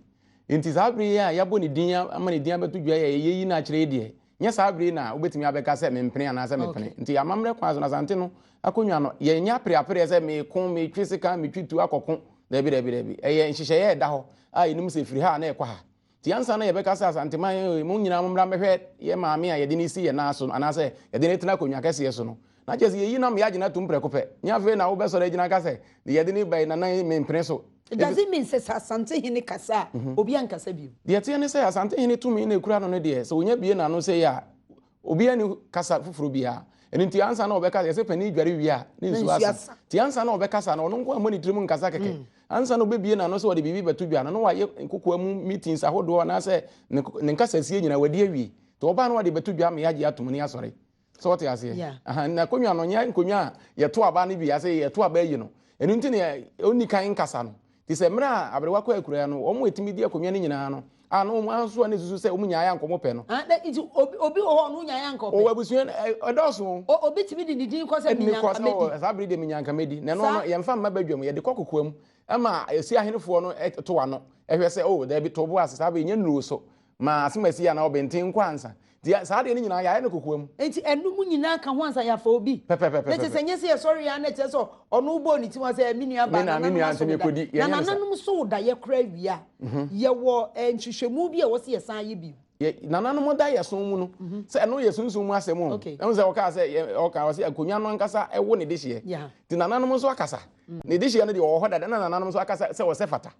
nti saa bere a yɛabɔ ne din ama ne din abɛto dwa yɛ yɛyi na akyerɛ deɛ nyɛ saa bere na wobɛtumi abɛka sɛ mempene anaasɛ mepene nti amamre kwan so na Asante no akonnwa no yɛnya preapre sɛ meko metwe sika metwe tu akɔko dabi ɛyɛ nhyehyɛ da hɔ a yɛnim sɛ firi ha na ɛkɔ ha ti ansa na yɛbɛka sɛ Asantehmaa mu nyina mmra mɛhwɛ yɛ maame a yɛde ne si yɛ na so anaasɛ yɛde ne tena akonnwa kɛseɛ so no na kyɛ sɛ yɛyi nam yɛagyina tom prɛko pɛ nya afei na wobɛsɔre agyina ka sɛ de yɛde ne bai nana mempene so does it mean sɛ Asantehene kasa obi ankasa bio deɛ teɛ ne sɛ Asantehene tumi na ekura no no deɛ sɛ wonya bie na no sɛ yɛ obi ani kasa foforo bia ɛni ti ansa na obɛka yɛsɛ pani dware wi a ne nsu asa ti ansa na obɛkasa na ɔno nko amani tirim nkasa kɛkɛ ansa na obɛbie na no sɛ wɔde bibi bɛto dwa na no wayɛ nkokoa mu meetings ahodoɔ na sɛ ne nkasa sie nyina wadi awie to ɔba no wɔde bɛto dwa ma yɛagye atom ne asɔre sɛ wɔte aseɛ na konwa no nyɛ nkonwa a yɛto aba no bi asɛ yɛto aba yi no ɛno nti ne ɔni kan nkasa no ti sɛ mmerɛ a aberewa kɔ akura no ɔmo etimi di akonwa no nyinaa no ano mo anso ne susu sɛ nyaaya nkomo pɛ no obi ho no nyaaya nkomo o wabusuan ɛdɔso obi timi di didin kɔ sɛ minyanka medi sabri de minyanka medi na no yɛmfa mma badwam yɛde kɔkokoa mu ama esi ahenefoɔ no to wa no ɛhwɛ sɛ da bi to bo ase sabe nya nuro so ma asemasi ya na obenten kwa ansa dia saa de ne nyinaa yɛayɛ no kokoa mu enti ɛnu mu nyinaa ka ho ansa yafa obi ne te sɛ nyɛ sɛ sorry ya na te sɛ ɔno bo ni ti wa sɛ minua ba na nananum so da yɛ kora wia yɛwɔ nhwehwɛmu bi a wɔse yɛ san yɛ bi nananum da yɛ son mu no sɛ ɛno yɛ sunsun mu asɛm o ɛno sɛ ɔka sɛ ɔka wɔse akonya no ankasa ɛwo ne de hyeɛ ti nananum so akasa ne de hyeɛ no de ɔwɔ hɔ da na nananum so akasa sɛ wɔsɛ fata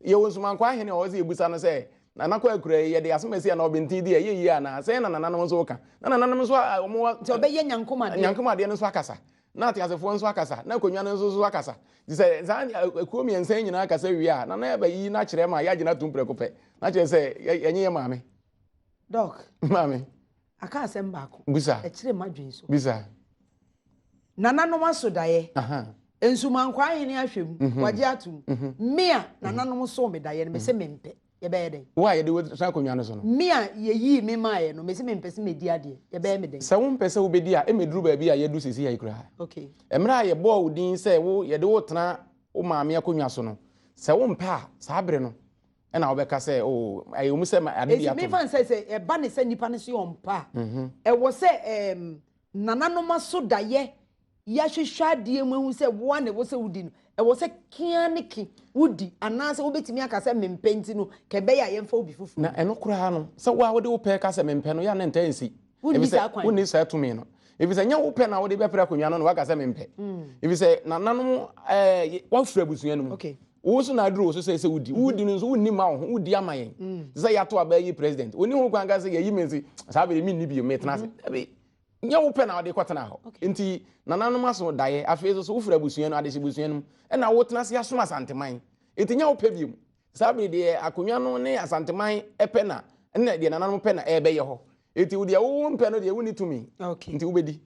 yɛwɔ nsumankɔ ahene a wɔse ebusa no sɛ na nakwa akura ye de asomasi na obenti de ye ana say na nananom so ka na nananom so omo nti obeye nyankomade no so akasa na atiasefo nso akasa na konwa no so akasa di say za akuo miensa nyina akasa wi a na eba yi na kire ma ya gina tumpre ko pe na kire say yenye maame doc maame aka asem baako bisa e kire madwen so bisa nananom asodaye ensumankwa ahene ahwem waje atum mia nananom so medaye no me se mempe ye be den wa ye de wo tra konwa no so no mia ye yi me maaye no me se mempe se medi ade ye be me den se wo mpese wo bedi a emeduru ba bi a ye du sisi ya ikura okay emra ye bo udin se wo ye de wo tra wo maame akonwa so no se wo mpe a sa abre no e na wo be ka se o ayo mu se ade bi ato me fan se e ba ne se nipa ne so yompa e wo se nananom asodaye ya hwehwade mu ehu se wo na wo se wudi no e wo se kianiki wudi anase wo betimi aka se mempenti no ke be ya yemfa obi fufu na eno kura no se wo a wo de wo pe ka se mempe no ya na ntansi woni sa tumi no ebi se nya wo pe na wo de be pra konwa no no waka se mempe ebi se nananom wa fura busua no mu okay wo so na aduru wo so se wudi no so wonni ma wo wudi amayen se ya to aba yi president oni ho kwanga se yi mensi sa be mi ni bi me tena se nya wo pe na wo de kwatena ho nti nananom aso daye afezo so wo fura busua no adehye busua no e na wo tena se asoma Asanteman enti nya wo pe bi mu sa be de akonwa no ne Asanteman e pe na na de nananom pe na e be ye ho enti wo de wo mpe no de wo ni tumi nti wo bedi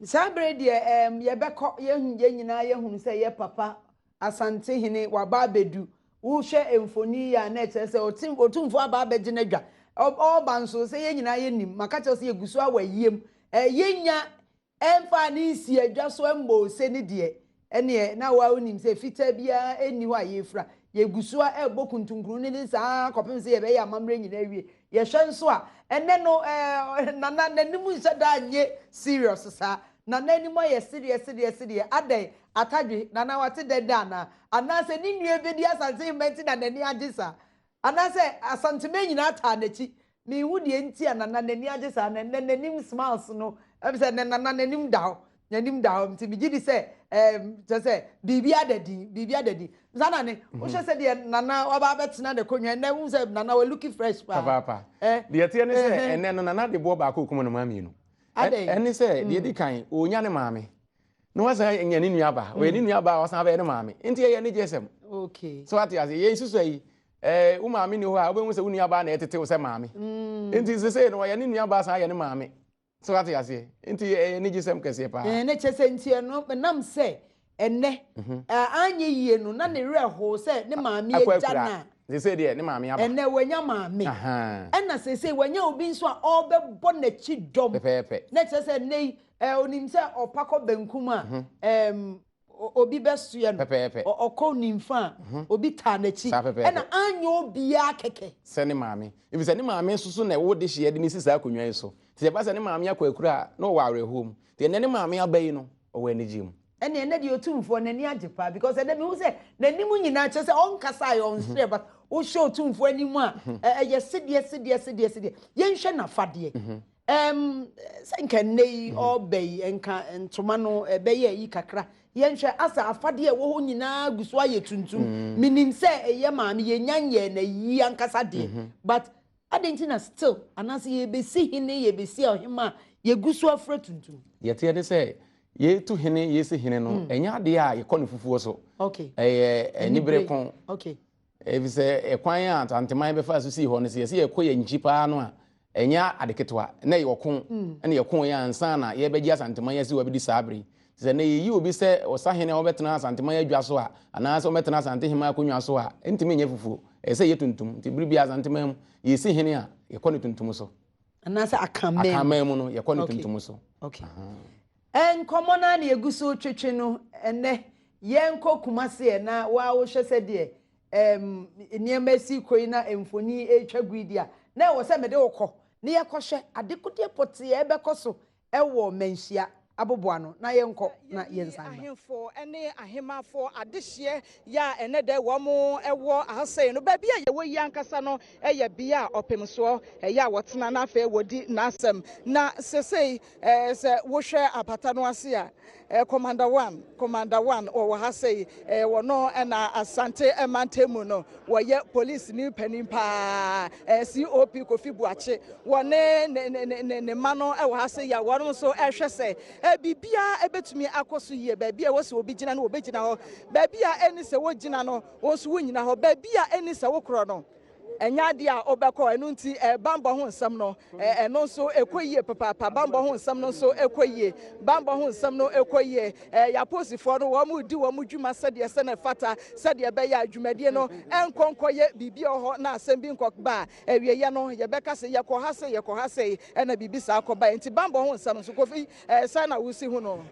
sa bre de ye bekọ ye nyina ye hunu se ye papa Asantehene waba bedu wo hwe emfoni ya na etese otumfo aba beje na dwa oba nso se ye nyina ye nim maka che se ye gusu awayiem yenya emfa ni si adwa so embo se ne de ene na wa onim se fita bia eni ho ayefra ye gusu a ebo kuntunkuru ne sa kopem se ye be ya mamre nyina wie ye hwe nso a ene no nana nanim nse da nye serious sa na nanim ye serious adai atadwe nana wate deda ana se ni nue bedi Asantehmaa na nani agisa ana se Asantehmaa nyina ata nachi me hu de enti nana nani agisa na nanim smiles no e se nana nanim dawo mti bigidi se je se bibi adadi zana ne wo hwe se de nana oba betena de konwa na hu se nana we looking fresh papa de tie ne se ene no nana de bo ba ko kuma no maami no ene se de di kan onya ne maame no wasa nya ni nuaba we ni nuaba wasa ba ne maame enti ye ne jesem okay so ati ase ye susu yi wo maame ni ho a wo be hu se wo nuaba na etete wo se maame enti se no ye ni nuaba sa ye ne maame so ati ase enti ne jesem kese pa ne chese enti no nam se ene anye yie no na ne reho se ne maame ejana se de ne maame aba ene wanya maame ena se wanya obi nso a obebo na chi dom pepe ne chese nei onim se opako benkum a obi besuye no okọ nimfa obi ta na chi ena anye obi akeke se ne maame ibi se ne maame susu na wo de hye de ni sisa akonwan so te ba se ne maame akwa no wa awerehom te ne maame abai no o wa anigim ene de otumfo nani ajepa because ene me hu se nanim nyina chese on kasa yo on stre but o show otumfo animu a ye sede yenhwe na fade senka nei obey enka ntoma no ebeye yi kakra yenhwe asa afade wo ho nyina guso aye tuntum minim se eye maame yenyanye na yi ankasa de but adentina still anase ye besi hine ye besi ohima ye guso afra tuntum yete de se ye tu hene ye se hene no enya de a ye kɔ ne fufuo so okay enibre kon okay ebi se ekwan a Asanteman be fa so si ho ne se ye kɔ ye nchi pa no a enya adeketwa na ye okon na ye kon ya ansa na ye beji Asanteman ye si wa bi di sabri se na ye yi obi se osahene a obetena Asanteman adwa so a ana se obetena Asantehmaa akonwa so a entime nye fufuo se ye tuntum ti biribi Asanteman ye si hene a ye kɔ ne tuntum so ana se akamem mu no ye kɔ ne tuntum so okay enkomo na na eguso twetwe no ene yenko kumase na wa wo hwe se de niema si koi na emfoni etwa guidia na wo se mede wokɔ na ye kɔhwe adekode pote ye bekoso ewo manhyia aboboa no na yenko na yensan ahemfo ene ahemafo adehye ya ene de wo mo ewo ahase no ba bia ye wo yi ankasa no eye bia opemso ya wotena na afa wodi na asem na sesei se wo hwe apata no ase a commander 1 or ha say wono na Asantehmaa mu no woye police ni panin pa COP Kofi Buache wone ne mano e wo ha say ya wono so ehwe se bibia ebetumi akoso yie ba bia wo se obi gina no obi gina ho ba bia eni se wo gina no wo so wo nyina ho ba bia eni se wo kro no enya dia obekọ enu nti bambo ho nsam no eno so ekoyie papa bambo ho nsam no so ekoyie bambo ho nsam no ekoyie ya posifo no wo mu di wo mu dwuma sede se na fata sede be ya adwumadie no enkonkoye bibi ho na asem bi nkokba awieye no ye beka se ye ko ha se na bibi sa akoba nti bambo ho nsam so kofi sa na wusi hu no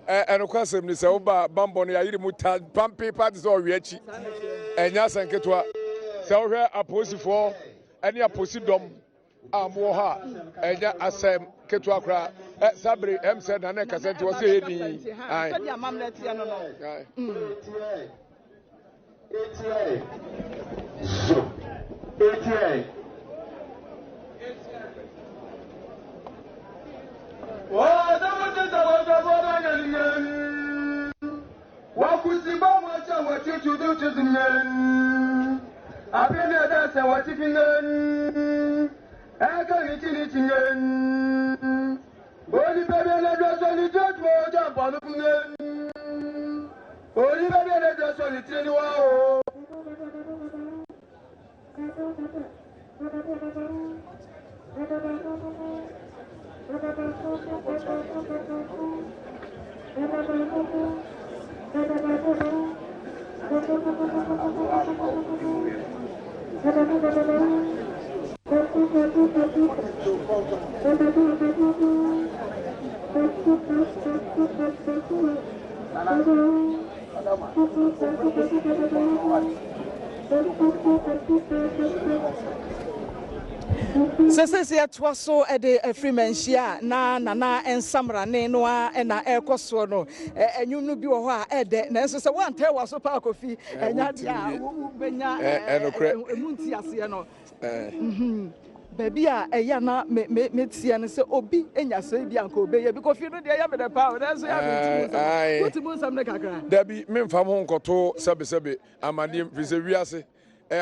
kwasem ni se wo ba bambo no ya yiri mu ta pampe party so wiachi enya sanketwa se wo hwe aposifo ani aposidom amwo ha enya asem ketu akra sabre said na na kasenti wo se edi ai so dia mamle tie no no wa dawo da nyani wa kusiba mo cha wa titu du nyani abene da se wa tifingen aka ni tingen boli bebe le do so ni judge mo ja bonu fungen boli bebe le do so ni tini wa o Sese atwa so de Manhyia na nana ensamra ne no a na ekoso no enwum no bi wo ho a ede na enso se wante wa so pa kofi enya dia wo benya emunti ase no baby a eya na metie no se obi enya so bi anka obeye bi kofi no de ya me de pa na so ya me timu sam ne kakra dabi memfa mo nkoto sebe amane mfise wiase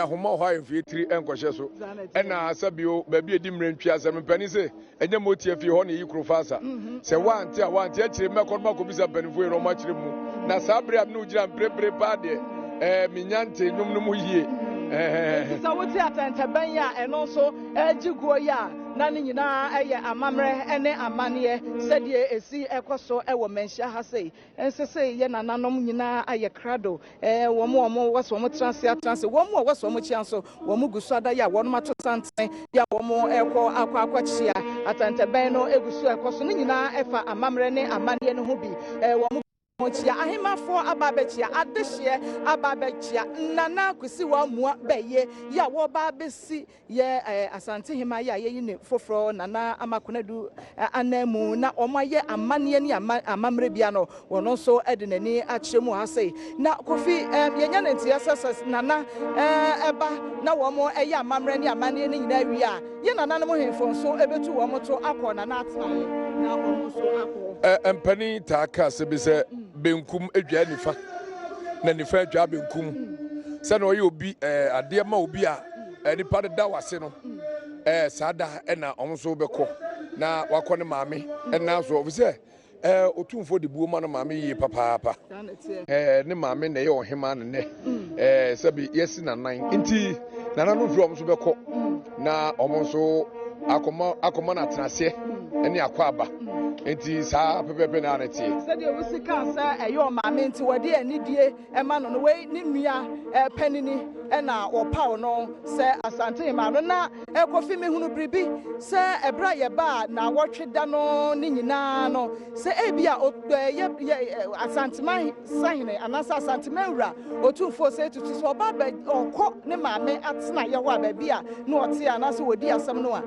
homa ho ayemfie tiri enkohye so na sabio baby edi mrentwi asem mpani se enye motie fie ho ne yikro asa se wante akire mekodo bisa panifo no ma kire mu na sabre am no gira mprebre pa de minyante nyum no mu yie so wote Asantehmaa ya eno so ejiguo ya na ne nyina eye amamre ene amane sedie esi ekoso ewo Manhyia ha sei ensese ye nananom nyina aye krado wo mo waso mo transe wo mo waso mo chianso wo mo gusu ada ya wo no mato santen ya wo mo eko akwakyia Asantehmaa no egusu ekoso ne nyina efa amamre ne amane ne ho bi wo mo Chia ahemafo ababechia adehye ababechia nana kwesi wa mua beye ya wo ba besi ye Asantehmaa ya ye ne foforo nana amakonadu anamu na omaye amane ni amamre bia no wono so edenani akyeremu ha sei na kofi yenya ntia sasa nana eba na wo mo eye amamre ni amane ni nyina wi a ye nana no hemfo so ebetu wo mo to akọ nana atena na wo mo so akọ empani ta ka sebise benkum edwa nifa na nifa edwa benkum se na oye obi ade ma obi a nipa de da wase no sada na omso beko na wakọ ne maame na so obise otumfo de buo ma no maame yi papa ne maame na ye ohema ne sabi yesi na nan nti nana no fro omso beko na omso akoma na tenase ene Akwaaba enti sa pepepe na aneti sede wusika sa eyo maame nti wode anidie ema no we ni nua panini na wopaw no se Asantehmaa na ekofi me hunu bribi se ebra ye ba na wotweda no ni nyina no se ebia Asantehmaa sahene anasa Asantehmaa wura otumfo se tutu so ba okọ ne maame atena ye ho ababi a na ote anasa wodi asem no a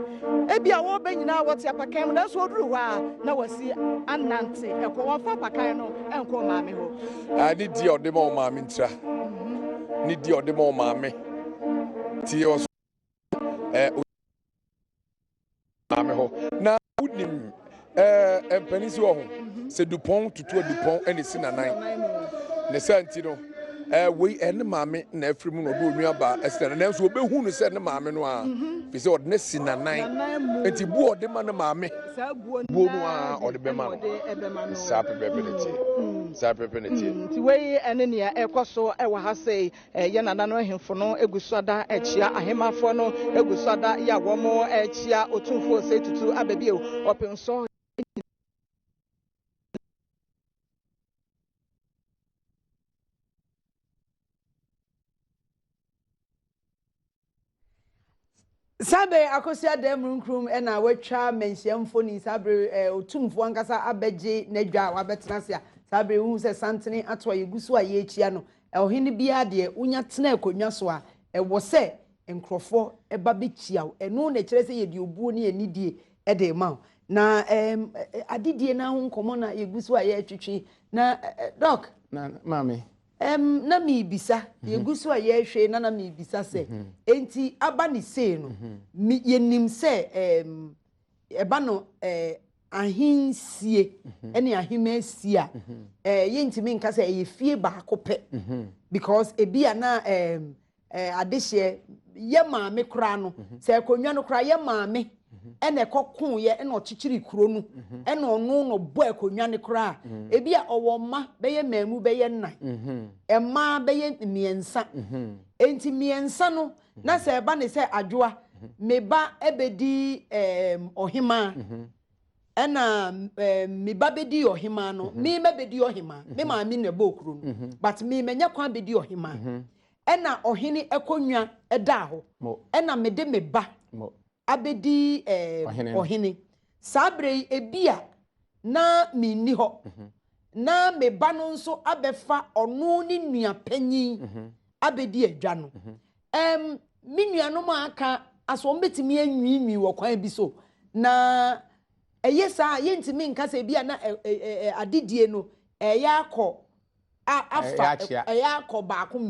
ebia wo ba nyina wote apakan na so oduru ho a na wasi anante ekọ fa apakan no enko maame ho ani di odema o maame ntra ni di odema o maame ti o maame ho na unim empanisi wo ho se dupont tutu dupont ene sinanan ne santi no we ene maame na afrimu no do onua ba esene na so obehu no se ne maame no a fi se odne sinanan enti bu ode ma ne maame bu no a ode be ma no sa pepepenity sa pepepenity ti we ene ne ekoso e wa ha sei ye nana no hemfo no egusada echia ahemafo no egusada ya womo echia otumfo se tutu ababi o openso Sabe akosia dem runkrum e na watwa menhyiamfo ni sabre otumfo ankasa abeje nadwa wabetena se a sabre hu se santene ato yegusu a ye echia no ohene bia de unya tena akonwa so a wo se enkrofo eba bechia eno na kire se ye de obuo ne anidie e de ma na adidie na ho nkomo na yegusu a ye twetwe na doc na mami na mi bisa yegusu a ye hwe na mi bisa se enti aba ni sei no yenim se eba no ahinsie ene ahimasia ye ntimi nka se ye fie ba akopɛ because ebia na adehye ye maame kra no se konwa no kra ye maame ene kokun ye ene ochichiri kuro no ene onu no bo akonwa ne kra ebia owoma beye mamu beye nnan emma beye miensa enti miensa no na se eba ne se adwoa meba ebedi ohima ena meba bedi ohima no mi mebedi ohima me maami ne bo kuro no but mi menya kwa bedi ohima ena ohene ekonwa eda ho ena mede meba abedi ohene sabre ebia na minni ho na meba no nso abefa onu ni nua panyin abedi adwa no mi nua no ma aka aso mbetimi anwiinwi wo kwan bi so na eyesa ye ntimi nka se bia na adidie no yakọ afa yakọ baako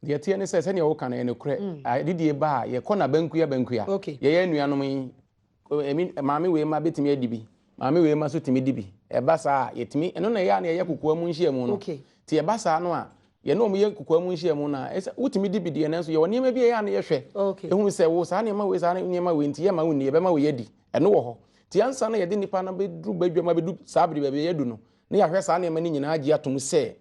de tie ne se ne wo kan ne kure adidie ba ye kọ na bankuya ye ye nuanom yi maame we ma betimi adibi maame we ma so timi dibi e ba sa ye timi eno na ya na ye kokoa mu nhia mu no ti e ba sa no a ye no mu ye kokoa mu nhia mu na utimi dibi de ne so ye woni ma bi ya na ye hwe ehunu se wo sa ne ma we sa ne ma we nti ye ma woni ye be ma we ye di eno wo ho ti ansa na ye de nipa na be dru badwa ma be du sabri be ye du no ne ya hwe sa ne ma ni nyina agi atom se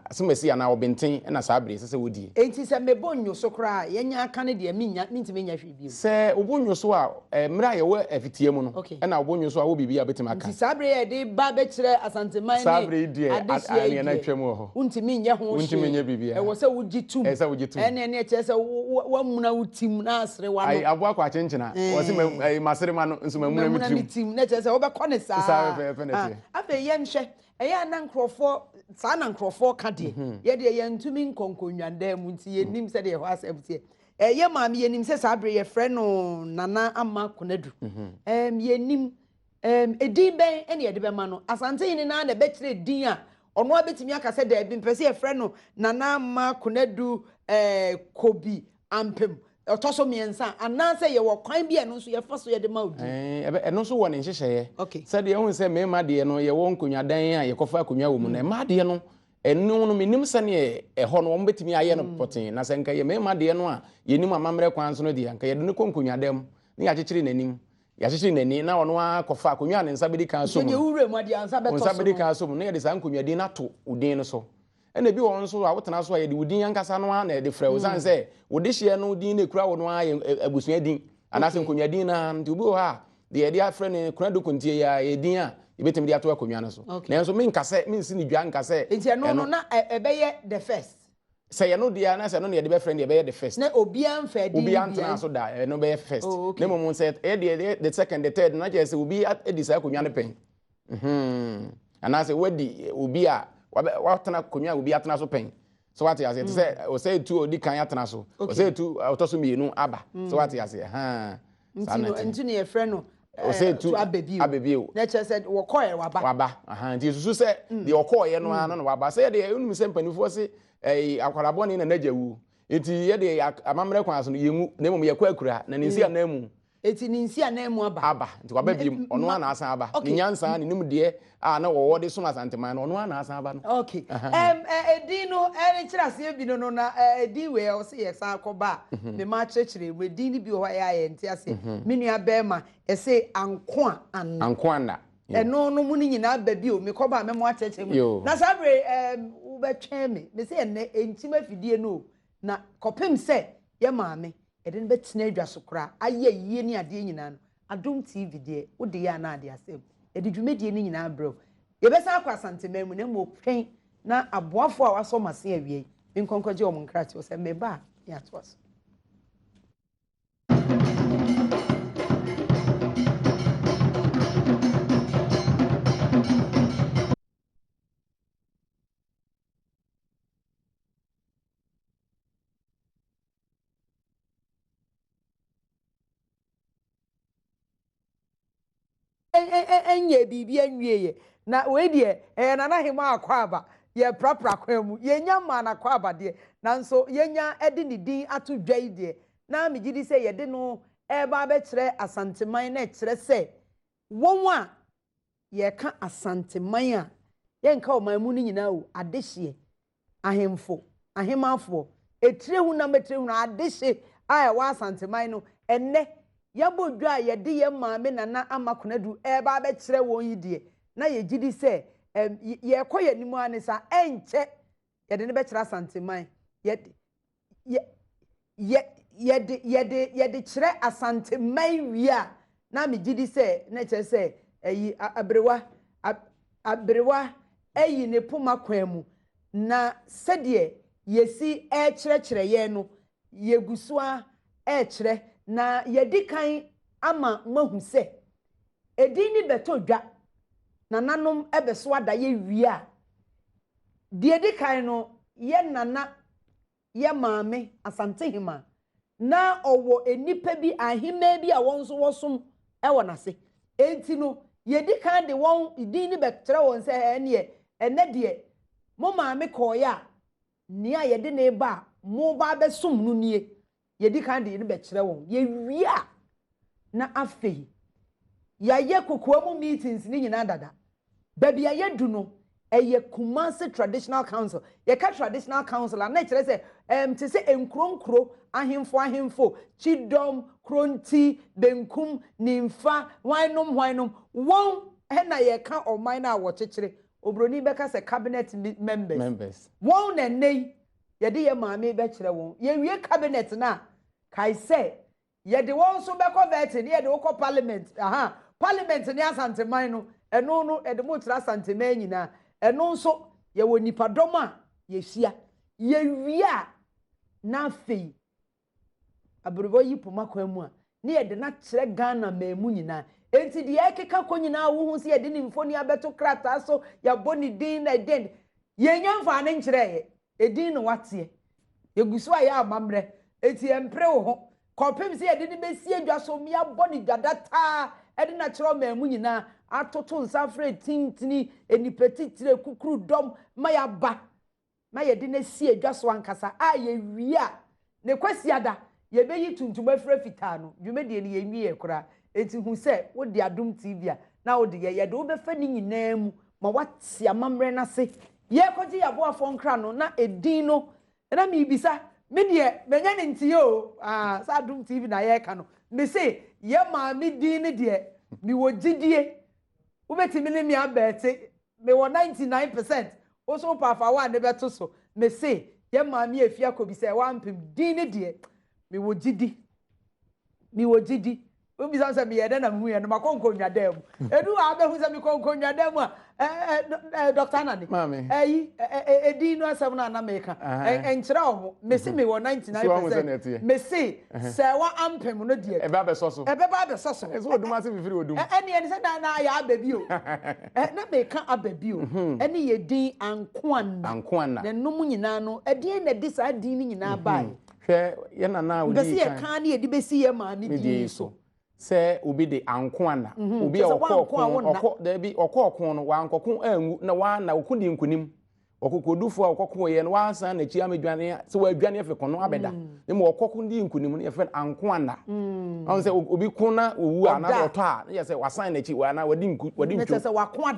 asumesi ana obenten na sabri se wodi enti se mebonyo so kra yenya aka ne de mintimi nya hwe bi se obonyo so a mra ye wo afitie mu no na obonyo so a wo bibia betima aka enti sabri ye de ba be kire Asantehmaa ne sabri die ani na twem ho untimi nya ho untimi nya bibia wo se wugitum se wugitum ene kire se wamuna utim na asre wa no ai abo akwa chenchena wo se masere ma no nso mamuna mitim na kire se wo be kone saa saa fe ne afa ye nhwe eya na nkrofo saa na nkrofo ka de ye de ye ntumi nkonkonwanda mu nti ye nim se de ho asebtie ye maame ye nim se sabre ye frɛ no nana ama konadu ye nim edin ben ene ye de be ma no Asantehmaa na na be kire din a ono abetimi aka se da bi mpese ye frɛ no nana ama konadu kobi ampem otoso miensa ananse ye wo kwan bi eno so ye fa so ye de ma odi eno so wo ne nhyehyeye said ye hu se mema de no ye wo nkonwa dan a ye kofa akonwa wo mu na ma de no enu no menim se ne ho no wo betimi aye no poten na se nka ye mema de no a ye nim amamre kwan so no de nka ye de no konkonwa dan ne ya kyekere nanim ya kyekere nani na ono akofa akonwa ne nsa bedi kan so mu ye wure mu de ansa beto so nsa bedi kan so mu ne ye de sa nkonwa din na to udin no so ene bi won so a wotena so a ye de udin yankasa no a na de frɛ uzan se wode hye no udin ne kura wo no a abusua din anase nkonwa din na nti obi ha de ye de afrɛ ne kuna do kontie ya ye din a ebetemi de ato akonwa no so na enso men kase men si ni dwa nkase enti no na ebeye the first say ye no dia na say no ne ye de be friend ye be the first na obia mfa din obia ntena so da no be first na mom say e de the second the third na je say obi edi sa akonwa ne pen anase wadi obi a watena konwa obi atena so pen so what you say o say tu odi kan atena so o say tu otoso mienu aba so what you say ntino ye frɛ no o say tu abebio na che said wo koye waba nti susu say de okoye no ano no waba say de unum say mpanifo say akwarabɔ ne na najawu enti ye de amamre kwan so no yemu na mom ye kwa akura na nsi anamu eti ni nsi anemu aba nti kwa baby ono ana asan aba ni nyansa ni nim de na wo de som Asantehmaa no ono ana asan aba no okay edin no chirase bi no na edin we o se yesa akoba me ma chechire we din ni bi ho ya ye nti ase me nua bema ese anko anna eno no mu ni nyina ba bi o me koba me mo acheche mu na sabre wo betwen me se enne entima fidie no na kopem se ye maame edin betina adwaso kra aye yie ni ade nyina no Adom TV de wo de ya na ade asem edi dwumedie ni nyina bro ye besa akwa Asantehmaa mu na mo twen na aboafo a waso mase awie nkonkoje o monkrati o se meba ya toaso enye bibi anwieye na we de Nanahema Akwaaba ye prapra kwam yenya ma na Akwaaba de nanso yenya edi ni din ato dwai de na megidi se ye de no ba be kire Asantehmaa na kire se wonwa ye ka Asantehmaa a ye nka o mamu ni nyina o adehye ahemfo ahemafo etire hu na metre hu na adehye a wa Asantehmaa no enne yabodwa ye de ye maame nana amakonadu ba be kire won yi de na ye gidi se ye koye nimu anisa enche ye de ne be kire Asantehmaa ye de kire Asantehmaa wi a na me gidi se na che se ayi abrewa ayi ne poma kwanu na sede yesi kire ye no ye gusua kire na yedikan ama mahu se edini beto dwa na nanom ebeso ada ye wi a de edikan no ye nana ye maame Asantehmaa na owo enipa bi ahima bi a wonso wosom ewo nase enti no yedikan de won idini betre won se ene de mo maame koya ni a yede ne ba mo ba besom no nie yedikan de ne bekire won ye wi a na afei ya ye kokoamu meetings ni nyina dada baby ya du no eye Kumasi traditional council ye ka traditional council na kire se te se enkronkro ahemfo chidom kronti benkum nimfa hwainom won na ye ka oman na wo chechire obroni beka se cabinet members won na nei ye de ye maame be kire won ye wie cabinet na kai se ye de won so be convert ni ye de wo parliament parliament ni Asantehmaa no eno no e de mo tra Asantehmaa nyina eno nso ye wo nipadom a ye hia ye wi a na fei abrobo yi poma kwamu a ne ye de na kire Ghana mamu nyina enti de ekeka ko nyina wo hu se ye de ni mfoni abeto krata so ya boni din na den ye nyamfa ne nkire ye edin no wate ye gusu a ya amamre enti empre wo ho kopem se ye de ni besi adwaso mi aboni dwadata edi na kire mamu nyina atoto nsafre tintini enipetitire kukuru dom maya ba maya de na sie adwaso ankasa a ye wi a ne kwasi ada ye beyi tuntum afre fita no dwumedie ne ye nwie kura enti hu se wo de Adom TV a na wo de ye de wo befa ni nyina mu ma wate amamre na se ye koji yabo afo nkra no na edin no na mi bisa me de menya ne ntie o sa Adom TV na ye ka no me se ye ma mi din ne de mi wo gidie ubetimi ne mi abete me wo 99% oso pafa wa ne beto so me say ye maami afia ko bi say wa mpem din ne de me wo gidi obi san say me ye na hu ye no makonko nwadam edu a be hu say me konko nwadam a Dr. Nani edin no asem na na meka enkire omo me say me wo 99% me say say wa ampem no de e ba be so so eso odum ase fifiri odum ene say na ya ababi o na meka ababi o ene ye din ankoanna ne num nyina no edin na di sa din ni nyina bai hwe ye na na odi kan be say ye kan na ye di be si ye ma mi din so se obi de ankoanna obi okọ da bi okọ no wa ankọkọ anwu na wa na okudi nkunim okokodufo okoko ye no wansan na chi amedwane se wa adwane afi kono abeda ne mo okoko ndi nkunim ne yefe anko anda on se obi kuna owu ana oto a ye se wasan na chi wa na wadi ntu se wako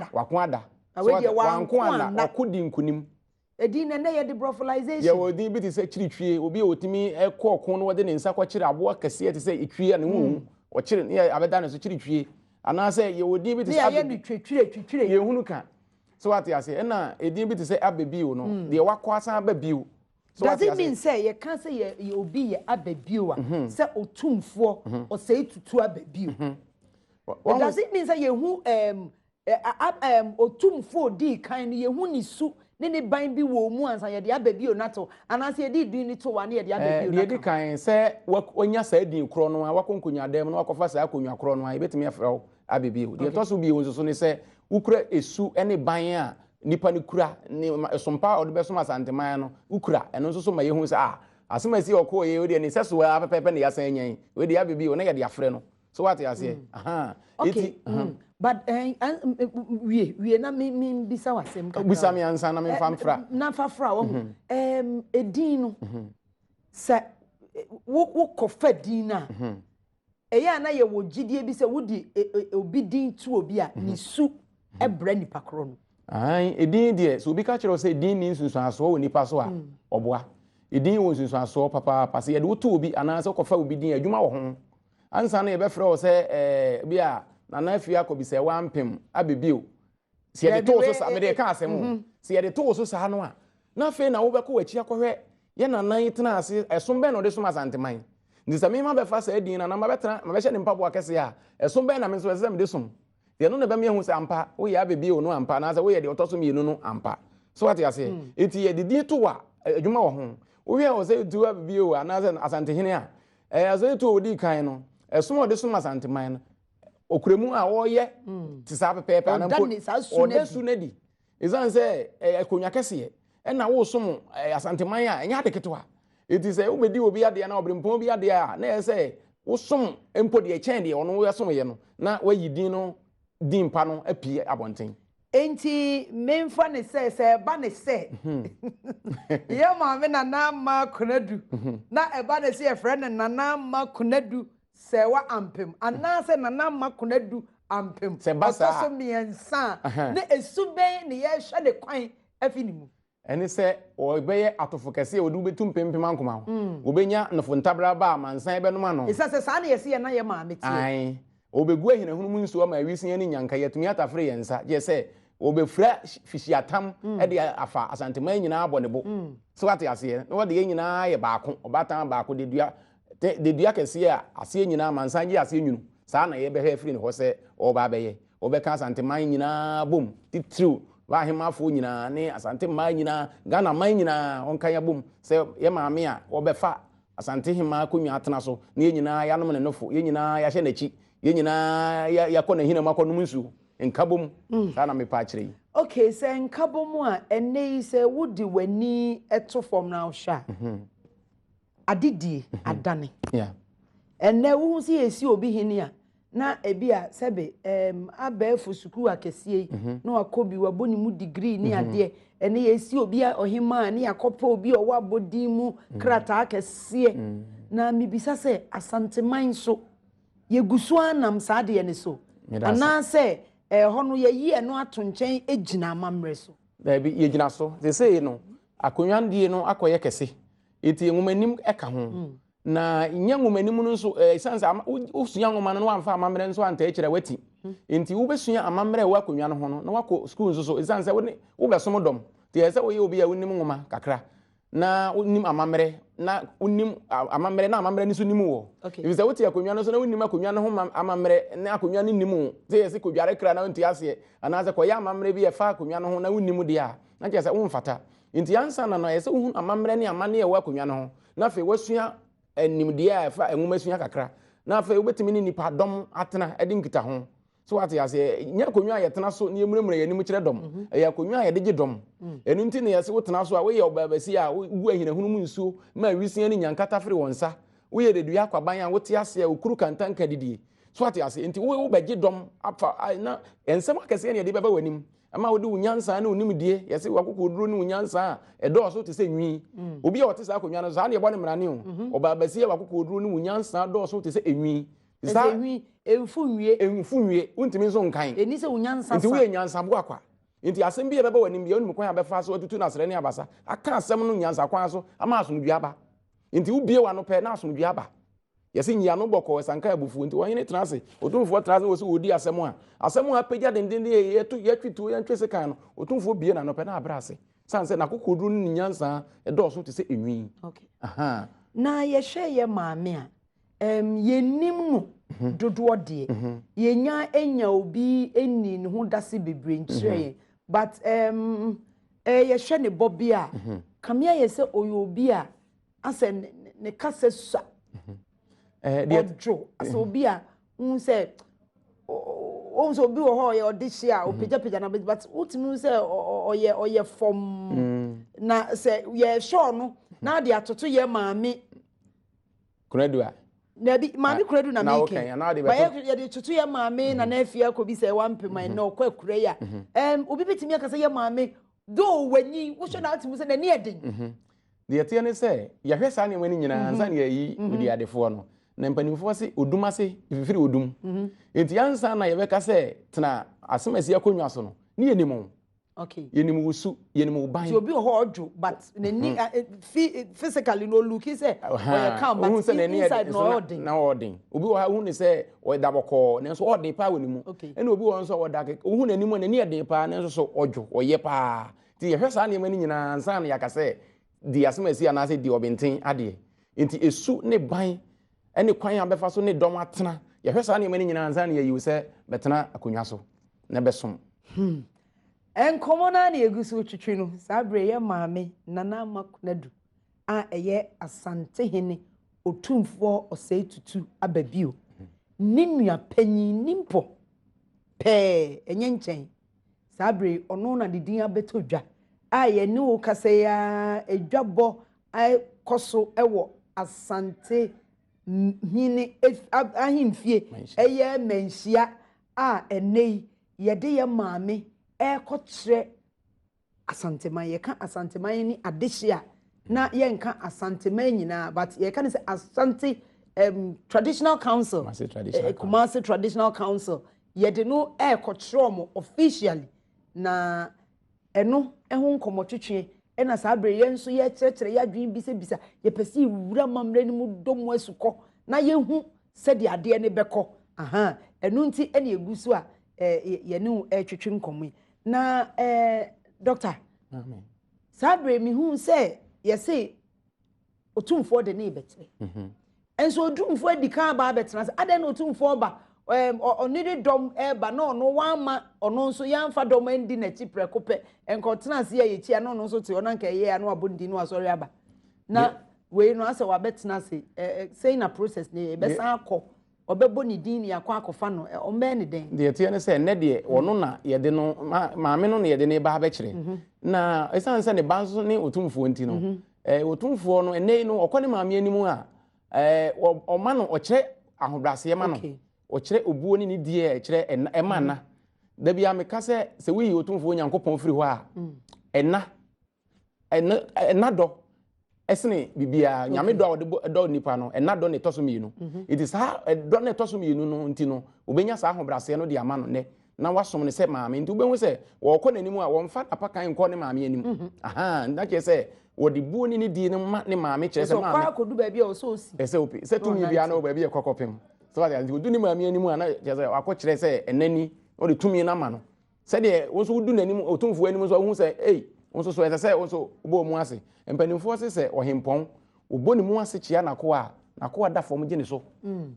ada so wanko anda okodi nkunim edi na ye de brofilization ye wodi bi ti se chiritwie obi otimi ekọ okon no wode ne nsa kwa chiri abo kase ti se itwie ne hu o chiri ne abeda ne so chiritwie ana se ye wodi bi ti se ye ni twetwire ye hunu ka so what you say na edi bi ti se abebio no de wakọ asan abebio so does it mean say ye can say ye obi ye abebio a say otumfo o say tutu abebio does it mean say ye hu otumfo di kan ye hu ni su ne ban bi wo mu ansa ye de abebio nato anase ye di din ni to wa ne ye de abebio nato ye di kan se onya sa din kro no wakonkonya dem no wakofa sa akonwa kro no ebetimi afra abebio de to so bi wonso ne se ukura esu ene ban a nipa ni kura ni sompa ode beso Asantehmaa no ukura eno nso so ma ye hu se asemasi okọ ye ode ni seso wa pepepe ne yasan nyan we de abebio ne ye de afre no so what you say okay but we na me bisa wasem ka bisa me ansa na me famfra na fafra wo edin no se wo kofa din na eya na ye wo gidie bi se wodi obi din tu obi a ni su ebra nipa kro no edin de so obi ka kire say din ni nsunsun aso wo nipa so a oboa edin wo nsunsun aso papa pase ye de wo tu obi ana se kofa obi din adwuma wo ho ansa na ye be frɛ wo se bi a na na afia ko bi se wampem abebio se ye de to so sa me de ka asem se ye de to so sa no a na fe na wo be ko wachi akohwe ye na nan tena ase esom be no de som Asantehmaa ndi sa me ma be fa sa edin na ma be tena ma be hye ne mpaboa kese a esom be na me so se me de som de no ne be me hu se ampa wo ye abebio no ampa na se wo ye de otoso me no ampa so what you say eti ye de din to wa adwuma wo ho wo ye wo se tu abebio ana se Asantehene a aso tu odi kan no esom ode som Asantehmaa no okuremu a wo ye ti sa pepepe ana ko ode su nedi izan se akonya kese na wo som Asantehmaa a enya de ketewa eti se wo bedi obi ade na obrempon bi ade a na se wo som empo de chen de ono wo som ye no na wayi din no din pa no apie abonten enti memfa ne se ba ne se ye ma me na ma kunadu na eba ne se friend na ma kunadu se wa ampem ana se na ma kunadu ampem se basa so miensa na esube ne ye hwe ne kwan afinimu eni se obeye atofo kese odu betum pempem ankoma ho obenya nofo ntabra ba mansan be no ma no isa se sa na yesi ye na ye ma metie ai obegu ahina hunu mu nsuo ma awisi ni nyanka yetumi atafre yensa je se obefra fishiatam e de afa Asantehmaa nyina abonebo so ate ase no de nyina ye baako obatan baako de dua kese a ase nyina mansan je ase nyunu sa na ye be ha free ne ho se oba beye obeka Asantehmaa nyina bom titru wa hemafo nyina ne Asantehmaa nyina Ghana man nyina onka ya bom se ye maame a obefa Asantehmaa konwa atena so ne nyina ya nom ne nofo ye nyina ya hye nachi ye nyina ya kɔ na hina makɔ num nsu nkabom sa na me pa kire okay se nkabom a ene se wodi wani eto form na hwa adidie adane yeah ene wo si esi obi hini a na ebi a sebe abafu suku akesie na wakobi waboni mu degree ni ade ene esi obi a ohima ni akopa obi o wabodi mu krata akesie na mibisa se Asantehmaa so yegusu anam saade ne so ana se hono ye yi eno ato nchen ejina amamre so da bi yegina so they say no akonwandie no akoye kese eti enwomanim eka ho na nya nwomanim no so sense usua nwoma no amfa amamre nso anta ekire wati enti wo besua amamre wa akonwa no ho no na wako school nso so sense wo besom dom te ese wo ye obi ya wonim nwoma kakra na wonim amamre na wonim amamre na amamre ni so nim wo if say wotia akonwa no so na wonim akonwa no ho amamre na akonwa no nim te ese ko dware kra na wonti ase ana se ko ya amamre bi e fa akonwa no ho na wonim de a na che se wo mfata enti ansa na no ese wo amamre ne amane e wa akonwa no ho na fe wasua anim de a fa enwoma sua kakra na fe wobetimi ni nipa dom atena edi nkita ho so ate ase nya akonwa yetena so ne emuremure yanim kire dom ya akonwa yede dom enu nti ne yese wotena so a we ye obabasi a gu ahina hunu mu nsuo ma wisia ni nyankata fere wonsa we ye de dua kwaban a wote ase a okuru kantanka didie so ati ase nti wo be gye dom afa na ensem akese ne de beba wanim ama wo de unyansa na onim die yese wakokoduro ne unyansa edo so te se nwi obi a wote sa akonwa no za na yebo ne mrane o oba basie wakokoduro ne unyansa do so te se enwi za enwi enfu nwie untimi so nkan eni se unyansa nti wo enyansa bo akwa nti asem bi beba wanim bi onim kwan abefa so atutu na sere ne abasa aka asem no nyansa kwan so ama asomdua ba nti wo bie wa no pe na asomdua ba yesi nyia no boko sanka abufu nti won ne trase otumfo trase wo so wodi asemu a pegya dendende yetwitu yentwese kan no otumfo bie na no pe na abrase sanse na kokoduru ni nyansa edo so te se enwi okay aha na ye hwe ye maame a yenim no dodo de yenya enya obi eni ne ho dase bebre nkyerɛ but ye hwe ne bobi a kamia ye se oyobi a ase ne kase sa ojo ase obi a say so bi wo ho ye odihye a opejapejja na but ultimu say oye from na say ye sure no na de atoto ye maame kunadu a na bi maame kunadu na make ba ye de toto ye maame na na afia ko bi say wampema na okwa kure ya obi bitimi aka say ye maame do wanyi wo hwe na ultimu say na ne eden de yete ne say ye hwe sa ne mani nyina ansa ne yi odi adefo no na mpanimfo se odum ase ififiri odum enti ansa na yebeka se tena asemasi akonwa so no ne yenimo okay yenimo wusu yenimo ban ti obi ho ojo but nani physically no look say oya calm but inside no ordin na ordin obi ho hu ne se o daboko ne so ordin pa wonimu ene obi ho so odake hu nanimo ne eden pa ne so ojo oye pa ti yehwe sa ne mani nyina ansa na yakase di asemasi anase di obenten ade enti esu ne ban ene kwan abefa so ne dom atena ye hwesa na mani nyina anza na yiwu se betena akonwa so na besom enkomo na na egusu twitwi no sabre ye maame nana makunadu a eye asantehene otumfo oseitutu ababio ninua panyin nimpo pe enye nchen sabre ono na didin abetodwa a ye ne wo kase ya edwabo ai koso ewo asante hini ahimfie eye Manhyia a enei yede ye maame ekotre Asantehmaa ye ka Asantehmaa ni adehia na ye nka Asantehmaa nyina but ye ka say Asante traditional council Kumasi traditional council yede no ekotre mo officially na eno eho nkomotwetwe ena sabre ye nso ye kyerɛkyerɛ ya dwen bisa ye pɛsi wura mamre ni mu dom asuko na ye hu sɛ de ade ne bɛkɔ aha enu nti ene egusu a ye ne twetwe nkomo na doctor amen sabre mi hu sɛ ye se otumfo de ne betre enso otumfo adika ba betena ade na otumfo ba onidi dom eba na ono wama ono nso yamfa dom ndi na chi prekope enkotena se ye chi ano no nso te ona nka ye ano abondi no asori aba na we no ase wa betena se say na process ne be san akọ obebo ni din ni akọ akọfa no ombe ne den de tie ne se ne de ono na ye de no maame no ye de ne ba bekire na esan se ne banso ne otumfo nti no otumfo no ene no okọ ne maame animu a o ma no o kire ahobrase ma no o kire obuo ni die kire ema na da bia me ka se wi otumfo nyankopon firi ho a ena do esene bibia nyame do a do nipa no ena do ne tosomi no it is ha do ne tosomi no nti no obenya sa ahobrase no de ama no ne na wasom ne se maame nti obenhu se wo kọ nanimu a wo mfa apakan nkọ ne maame anim aha nda ke se wo de buo ni di ne maame kire se maame so kwa kodu ba bia o so osi ese opi se tumi bia na o ba bia kokopem so what nti odu ni maame anim a na ke se akọ kire se enani o de tumi na ma no se de wo so odu nanim otumfo anim so hu se wonso so ese se wonso obo mu ase empanimfo se ohempon obo ni mu ase chia nako da fom gye ne so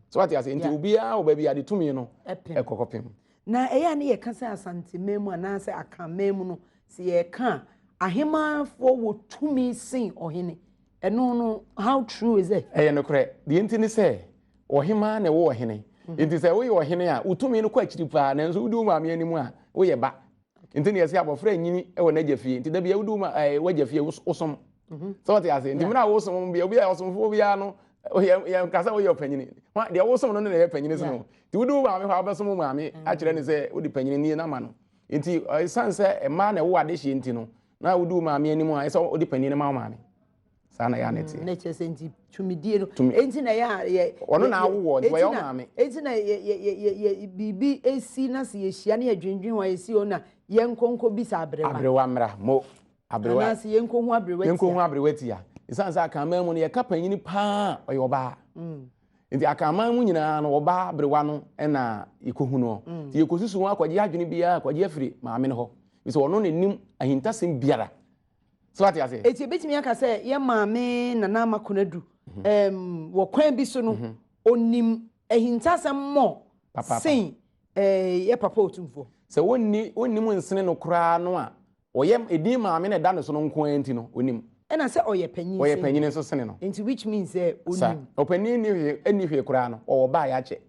so what ase nti obia oba bia de tumi no ekokopem na eya ne ye ka se Asantehmaa mu ana se akamma mu no se ye ka ahemanfo wo tumi sin ohene eno no how true is it no kore de nti ni se ohema na wo ohene nti se wo ye ohene a utumi no kwa akiri pa na nso udu maame animu a wo ye ba nti ne yesi abofra nyini e wona agafie nti da bia wudu ma wagafie wosom so what you say nti mena wosom bia obi a wosom fo bia no ya kasa wo ye opanyini de wo som no na ye panyini so ti wudu maame ho abesom maame a kire ne se wo di panyini ni na ma no nti sanse ma na wo ade hye nti no na wudu maame ani mu a se wo di panyini ma maame sana ya neti na chese nti tumidie no enti na ya ono na awo wo yo maame enti na ye bibi esi na se ye hia na ye dwendwen wa esi ona ye nkonko bi sa abrewa mra mo abrewa na se ye nkonko abrewa tia isansa akama mu no ye kapanyini pa oye oba nti akama mu nyina no oba abrewa no na ikohu no ti yekosusu wa kwaje adwene bia kwaje afiri maame no ho biso ono ne nim ahintasem biara so ati ase eti betimi aka se ye maame nana makonadu wo kwan bi so no onim ahintasem mo sen ye papa otumfo se wonni mu nsene no kura no a oyem edi maame na da no so no nko anti no onim ena se oye panyin so sene no enti which means onim opanyin ni hwe kura no o ba ya che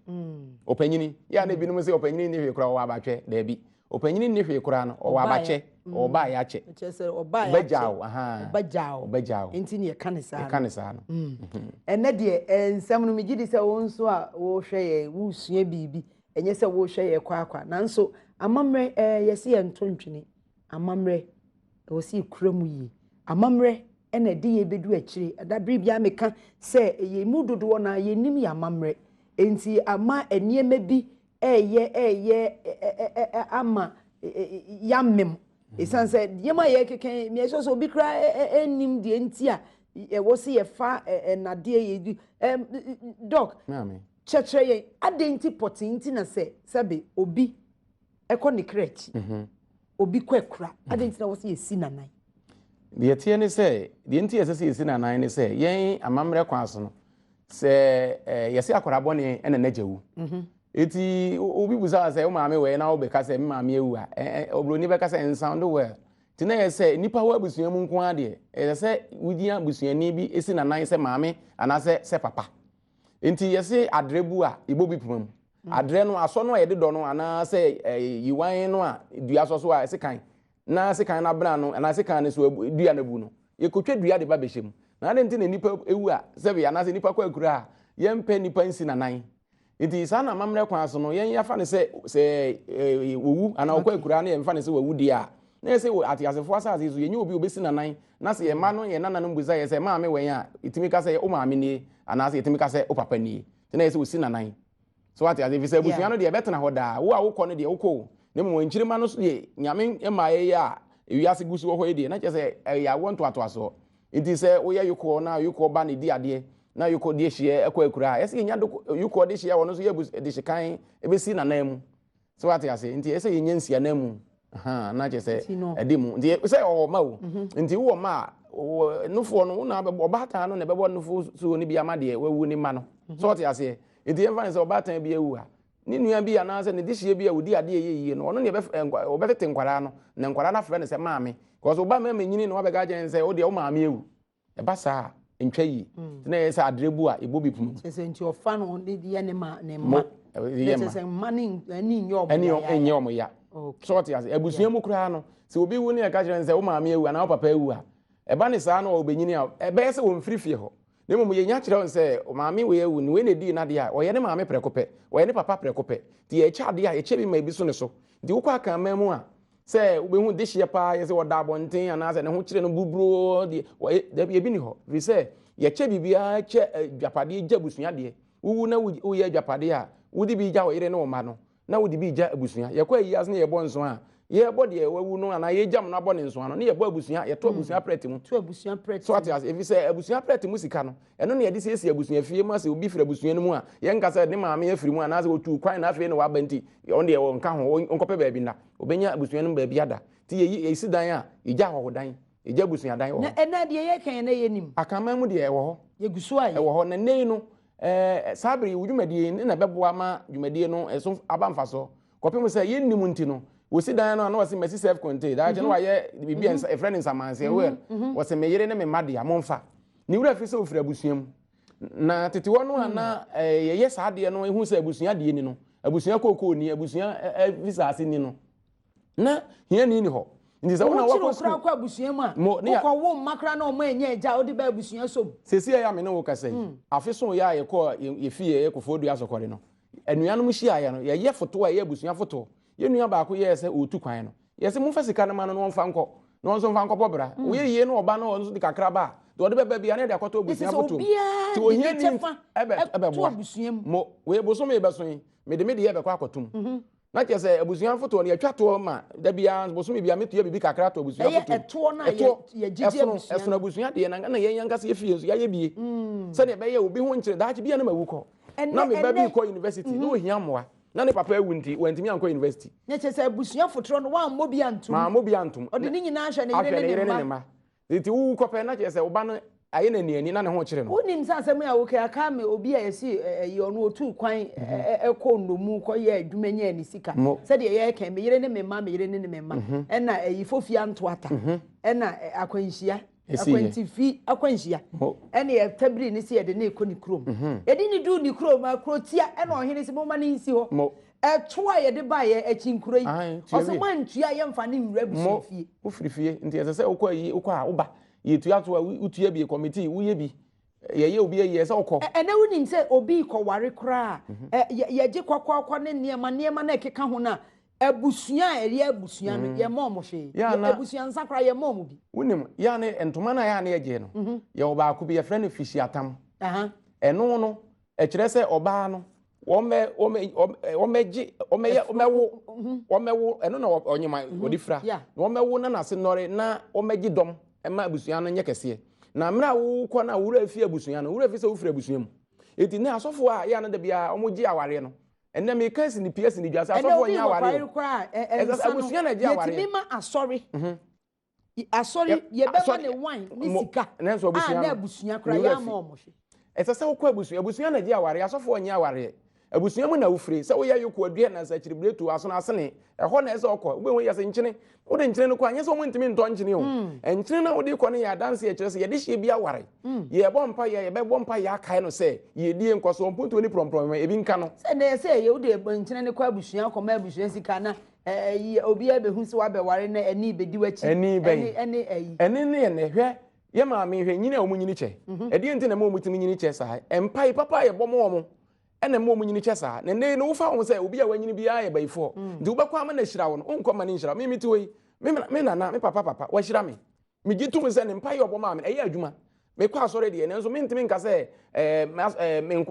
opanyin ya na binum se opanyin ni hwe kura o abatwe da bi opanyin ni hwe kura no o abache o ba ya che chese o ba ya bajao bajao enti ne kanisa no ene de ensem no megidi se wo nso a wo hwe ye wo sua bibi enye se wo hwe ye kwakwa nanso amamre yesi ye ntontwene amamre wo si kuramu yi amamre ena de ye bedu akire da bribia meka se ye mu dodo na ye nim ya amamre enti ama eniema bi eye ama yamem esanse yema ye keken me so obi kra enim de enti a wo se ye fa nade ye doc cheche ye adenti potinti na se sabe obi ekọ ne krechi obi kwekura adenti na wo se ye si nanan de tie ne se de enti ese se ye si nanan ne se yen amamre kwaso no se yesi akorabo ne ena najewu eti obi buza say o maame we na obe ka say maame ewu a obroni be ka say sound well ti na ye say nipa wa busua mu nko ade e say wudia busuani bi esi na nan say maame ana say papa enti yesi adrebu a ibo bi pumam adre no aso no ye de do no ana say yiwan no a dua so so a sekan na sekan na bra no ana sekan ne so dua na bu no ye kotwa dua de ba be hyem na ade nti na nipa ewu a sebe ana say nipa kwa akura a ye mpe nipa nsi na nan iti sana mamre kwa so no yen yafa ne se wowu ana okwa akura na yemfa ne se wowu dia na se ati asefo asase so yenye obi obesi nanan na se yema no ye nana no mbuza ye se maame wen a itimi ka se o maame ni ana se itimi ka se o papa ni na se osi nanan so ati ase fi se busua no de betena ho da wo a wo kọ no de wo kọ ne mo nchirima no so de nyame emaye ya ewiase gusu wo ho de na che se ya wonto ato iti se wo ye yukọ na yukọ ba ne di ade na yuko de hye ekwa akura ese yenya yuko de hye wono so ye de hyekan ebesi nanamu so what ase nti ese yenya nsia namu na che se edimu nti se o ma wo nti wo ma nufo no na obata no na bebo nufo so ni bia ma de wawu ni ma no so what ase nti emfa se obata bia wu ha ni nua bia na se ne de hye bia wudi ade ye no ono ne obetete nkwara no na nkwara na frɛ ne se maame because oba ma nyini no obega gen se o de o maame ewu e ba sa ntwa yi na yesa adrebu a ebo bi pum se nti ofa no de ye ne ma se mani ani nyomo ya so what ya ebusua mu kura no se obi wu ne ya ka kire nse o maame ewu na o papa ewu a eba ne sa na obenyini a ebe se wo mfirifie ho ne mo ye nya kire nse o maame we ewu ni we ne di na de a o ye ne maame prekope o ye ne papa prekope ti ye cha de a ye che bi ma ebi so ne so di wo kwa kan mamu a se obehu de hye pa ye se woda abonten ana se ne ho kire no buburo de ebi ni ho vi se ye che bibia che dwapade gya busua de wu na wo ye dwapade a wudi bi gya wo yire ne wo ma no na wudi bi gya abusua ye kwa yi as ne ye bo nso a ye bo de wawu no ana ye gyam na bo ne nso ano ne ye bo abusua ye to abusua preti mu to abusua preti so ati as if se abusua preti mu sika no eno ne ye de se abusua fie mu ase obi fira abusua no mu a ye nka se ne maame ye firi mu ana se otu kwan na afie ne wa banti on de ye nka ho nkope ba bi na obenya abusua no ba bi ada ti ye isi dan a ye gya ho dan ye gya abusua dan ho na ena de ye kan na ye nim akama mu de ye wo ho ye gusu aye wo ho na nei no sabri wudwumadie na beboa ma dwumadie no eso abamfa so kopem se ye nim nti no wosi dan no na wose mesi self contained da je no waye bibia a friend nsamanse well wose meyere ne me made ya momfa ni wura fi se ofira busuam na tete wono ana ye saade no ehu se abusua de ni no abusua kokoo ni abusua visa ase ni no na hia ni ho Ndi se wona wako school kwa abusua mu a ko wo makra na o ma enye eja o de ba abusua som sesi ya me ne wo kasa afeso ya ye ko ye fie ye kofo dua sokore no anuanom hia ya no ye foto a ye abusua foto ye nua ba ko ye se otu kwan no ye se mfa sika na ma no mfa nko no nso mfa nko bobra wo ye ye no oba no nso di kakra ba de ode beba bia na de akoto abusua foto ti wo hia ni ebe bo mo we bo so me be so yi me de ye be kwa akotum na che se abusua foto no ye twato ma da bia bo so me bia meto ye bibi kakra to abusua foto eto na ye gigi abusua esono abusua de na ye yanka se fie so ya ye bie se ne be ye obi ho nkire da che bia na mawuko na me ba bi ko university no hia moa na ne papa ewunti wantimi anko university na che se abusua foto no wa mo bia ntum ma mo bia ntum ode ni nyina ahwe ne ne ma ti wu ko pe na che se oba no aye na niani na ne ho kire no unim sa asem ya wo ka aka me obi a yesi ye ono otu kwan ekọ nnomu ko ye adwuma nya ni sika se de ye kan me yire ne me ma ena yifofia nto ata ena akwanhia akwanhia ena ye tabiri ni se ye de ne ekọ ni krom ye de ni du ni krom akrotia ena ohene se mo ma ni nsi ho eto a ye de ba ye achinkuro yi oso mantua ye mfa ne nwura busu fie wo frifie nti ye se ukọ yi ukọ a uba yetu ato a utua bi committee wo ye bi ye obi ye se okọ ene wonim se obi ko ware kra ye je kwakwa ne niema na ekeka ho na abusua eri abusua no ye mom hwe abusua nsakra ye mom bi wonim ya ne entoma na ya ne ye je no ye oba ko bi ye friend fishi atam eno no e kire se oba no omeji omewo eno na onyema odifra na omewo na nase nore na omeji dom ema abusua no nye kese na mra wo kọ na wura afi abusua no wura afi se wo fira abusua mu eti na asofo a ya na da bia omoji aware no enne me kansi ni PS ni dwasa asofo nya aware abusua na ji aware yetimi ma asori ye be ma ne wine ni sika na so abusua na abusua kra ya ma omohwe esese wo kọ abusua na ji aware asofo nya aware abusua mu na wofire se wo ya yoku adua na sa chiribretu aso na asene eho na ese okọ ugbe ho yase nkyene wo de nkyene no kwa anye so mo ntimi nto nkyene o nkyene na wo de kọ ne ya dance ye kire se ye de hye bia ware ye bompa ye be bompa ya kai no se ye die nkoso mpunto ni promprom ebi nka no se na se ye wo de nkyene ne kwa abusua kọ ma abusua sika na obi e be hu se wa be ware na ani be di wachi eni ne ne hwe ye ma me hwe nyina o mu nyini che e die ntine mo mutimi nyini che sa empai papa ye bomo mo ene mo munyini chesa ne ne no fa wo se obi a wanyini bia ye baifo ndi wobekwa ma na hira wo no onko ma ne hira me miti we me nana me papa wa hira me gitu mu se ne mpa ye oboma me eye adwuma me kwa asore de ne nso me ntimi nka se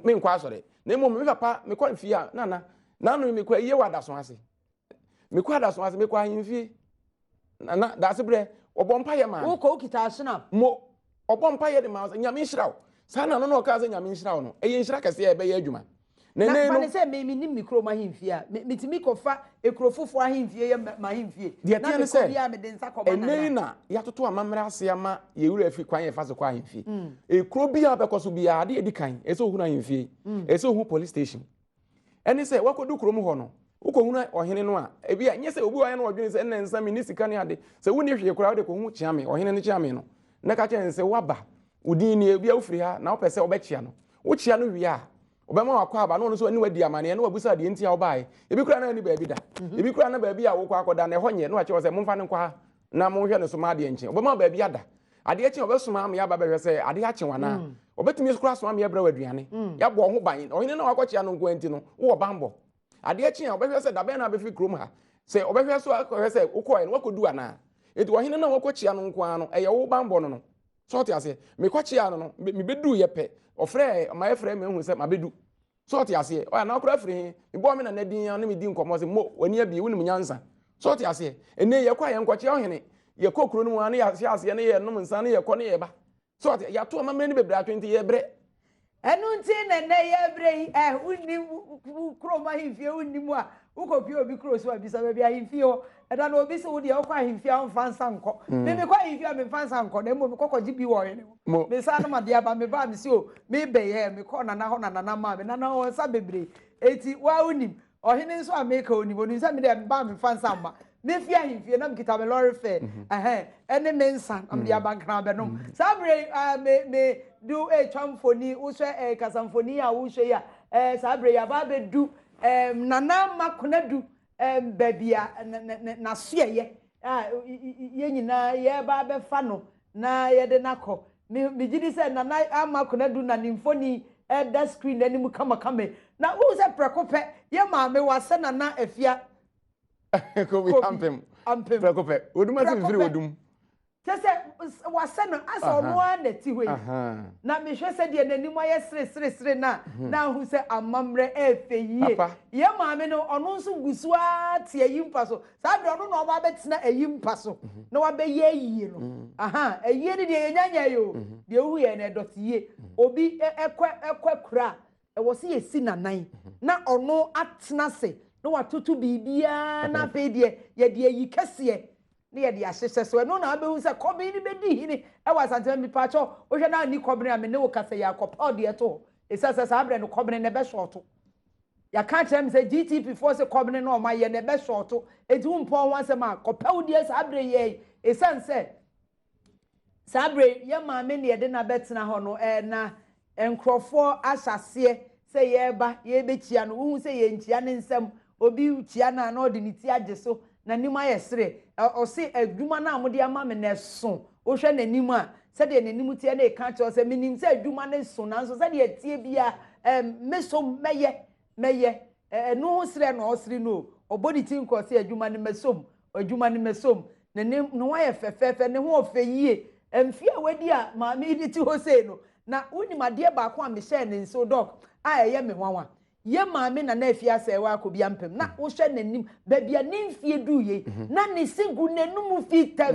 me nkwa asore ne mo me papa me kwa mfie a nana nanu me kwa ye wada so ase me kwa da so ase me kwa himfie nana da se bre obompa ye ma wo ko kita asena mo obompa ye de ma nyame hira wo sana no ka se nyame hira wo no eye hira kase ye be ye adwuma na fane se me ni mikro ma himfie a mitimi kofa ekrofofo ahimfie ye ma himfie na me ko bia me de nsa ko ma na na ya toto amamra ase ama ye wura afi kwan ye fa se kwa ahimfie ekro bia bekoso bia ade edi kan ese ohu na ahimfie ese ohu police station eni se wakodu krom ho no ukohu na ohene no a ebia nye se obi wa no odwene se na nsa mi ni sika ne ade se woni hwe kura de ko hu chiame ohene ne chiame no na ka chen se waba udin ni ebia ufiri ha na opese obechia no wo chia no wi a obema Akwaaba no so ani wadi amane no wabusa de ntia obae ebi kura na ni baabi da ebi kura na baabi a wo kwa akoda na ehọ nye no ache se momfa ne kwa na mo hwe ne so ma de nche obema baabi ada ade ache obesoma am ya ba behwe se ade ache wana obetumi kura so am ya bra waduane ya bo ho ban ohine na wakọchia no nkwanti no wo bambo ade ache obehwe se dabe na befi krom ha se obehwe so akọhwe se ukọ en wakodu ana eti ohine na wakọchia no nkwa no eye wo bambo no no so ti ase me kwachia no me bedu ye pe ofre ma efre me hu se ma bedu so ti ase o na okra firi me bo me na nadin ya na me di nkomo se mo wani abi woni munyansa so ti ase ene ye kwa ye nkwachi ohene ye kokuro no mu ana ya ase ne ye nom nsa ne ye kọ ne ye ba so ti ya to ma me ne bebra 20 ye bre enu nti ne ye bre unni kro ma himfie unni mu a ukopi obi kro so abi sa ba bia himfie o eda na obi se wo de okwa himfie an fansa nko me kwa himfie me fansa nko na mo me kokoji bi wo ye me sa na ma de aba me ba me si o me be ye me ko na ho na ma me na ho sa bebre eti wa unim ohene nso ameka onim onu sa me de ba me fansa ma me fia himfie na me kita me lorry fare ene me nsa am de aba nkran be no sabre me do twamfoni wo hwe kasamfoni a wo hwe ya sabre ya ba be du nana makonadu babia na sueye ye nyina ye ba be fa no na ye de nakọ me gidi se na ama kona du na nimfoni da screen anim kama na wo se prekope ye ma me wase na afia ko bi ampem prekope odum asifiri odum tese wase no asa ono na ti hwe na me hwe se de nanim aye sre na hu se amamre efeyie ye ma me no ono nso gusu ate ayimpa so sa de ono no ba betina ayimpa so na wa be ye yie no ayie ni de nyanya yo de hu ye na dotiye obi ekwa kura e wo se yesi nanan na ono atena se na watoto bibia na pe de ye de yi kese ne ye de ahyehye so no na abehu se kobi ni bedi hini e wa Asantehmaa mi pacho o hwe na ni kobene ame ne wo kase ya kopa de to esasa sa abre no kobene ne be shorto ya ka chem se GTP force kobene no ma ye ne be shorto enti wo mpo wanse ma kopa wo de sa abre ye esanse sa abre ye ma me ne ye de na betena ho no na enkrofo asase se ye ba ye be chia no wo se ye ntia ne nsam obi chia na na odi ni ti ageso na nima yesre o se adwuma na amode ama me na so o hwe na nimu a se de nanim tie na e ka cho se minim se adwuma ne so na so se de tie bia mesom meye no sre no osre no obodi tin ko se adwuma ne mesom na no wa ye fefefe ne ho ofeyie emfia wedi a ma me di ti ho se no na unimade ba ko a me share ne so doc a eye me hwanwa ye maame na afia se wa ko bia mpem na wo hwe nanim ba bia ne mfie duye na ne sigu nanum fita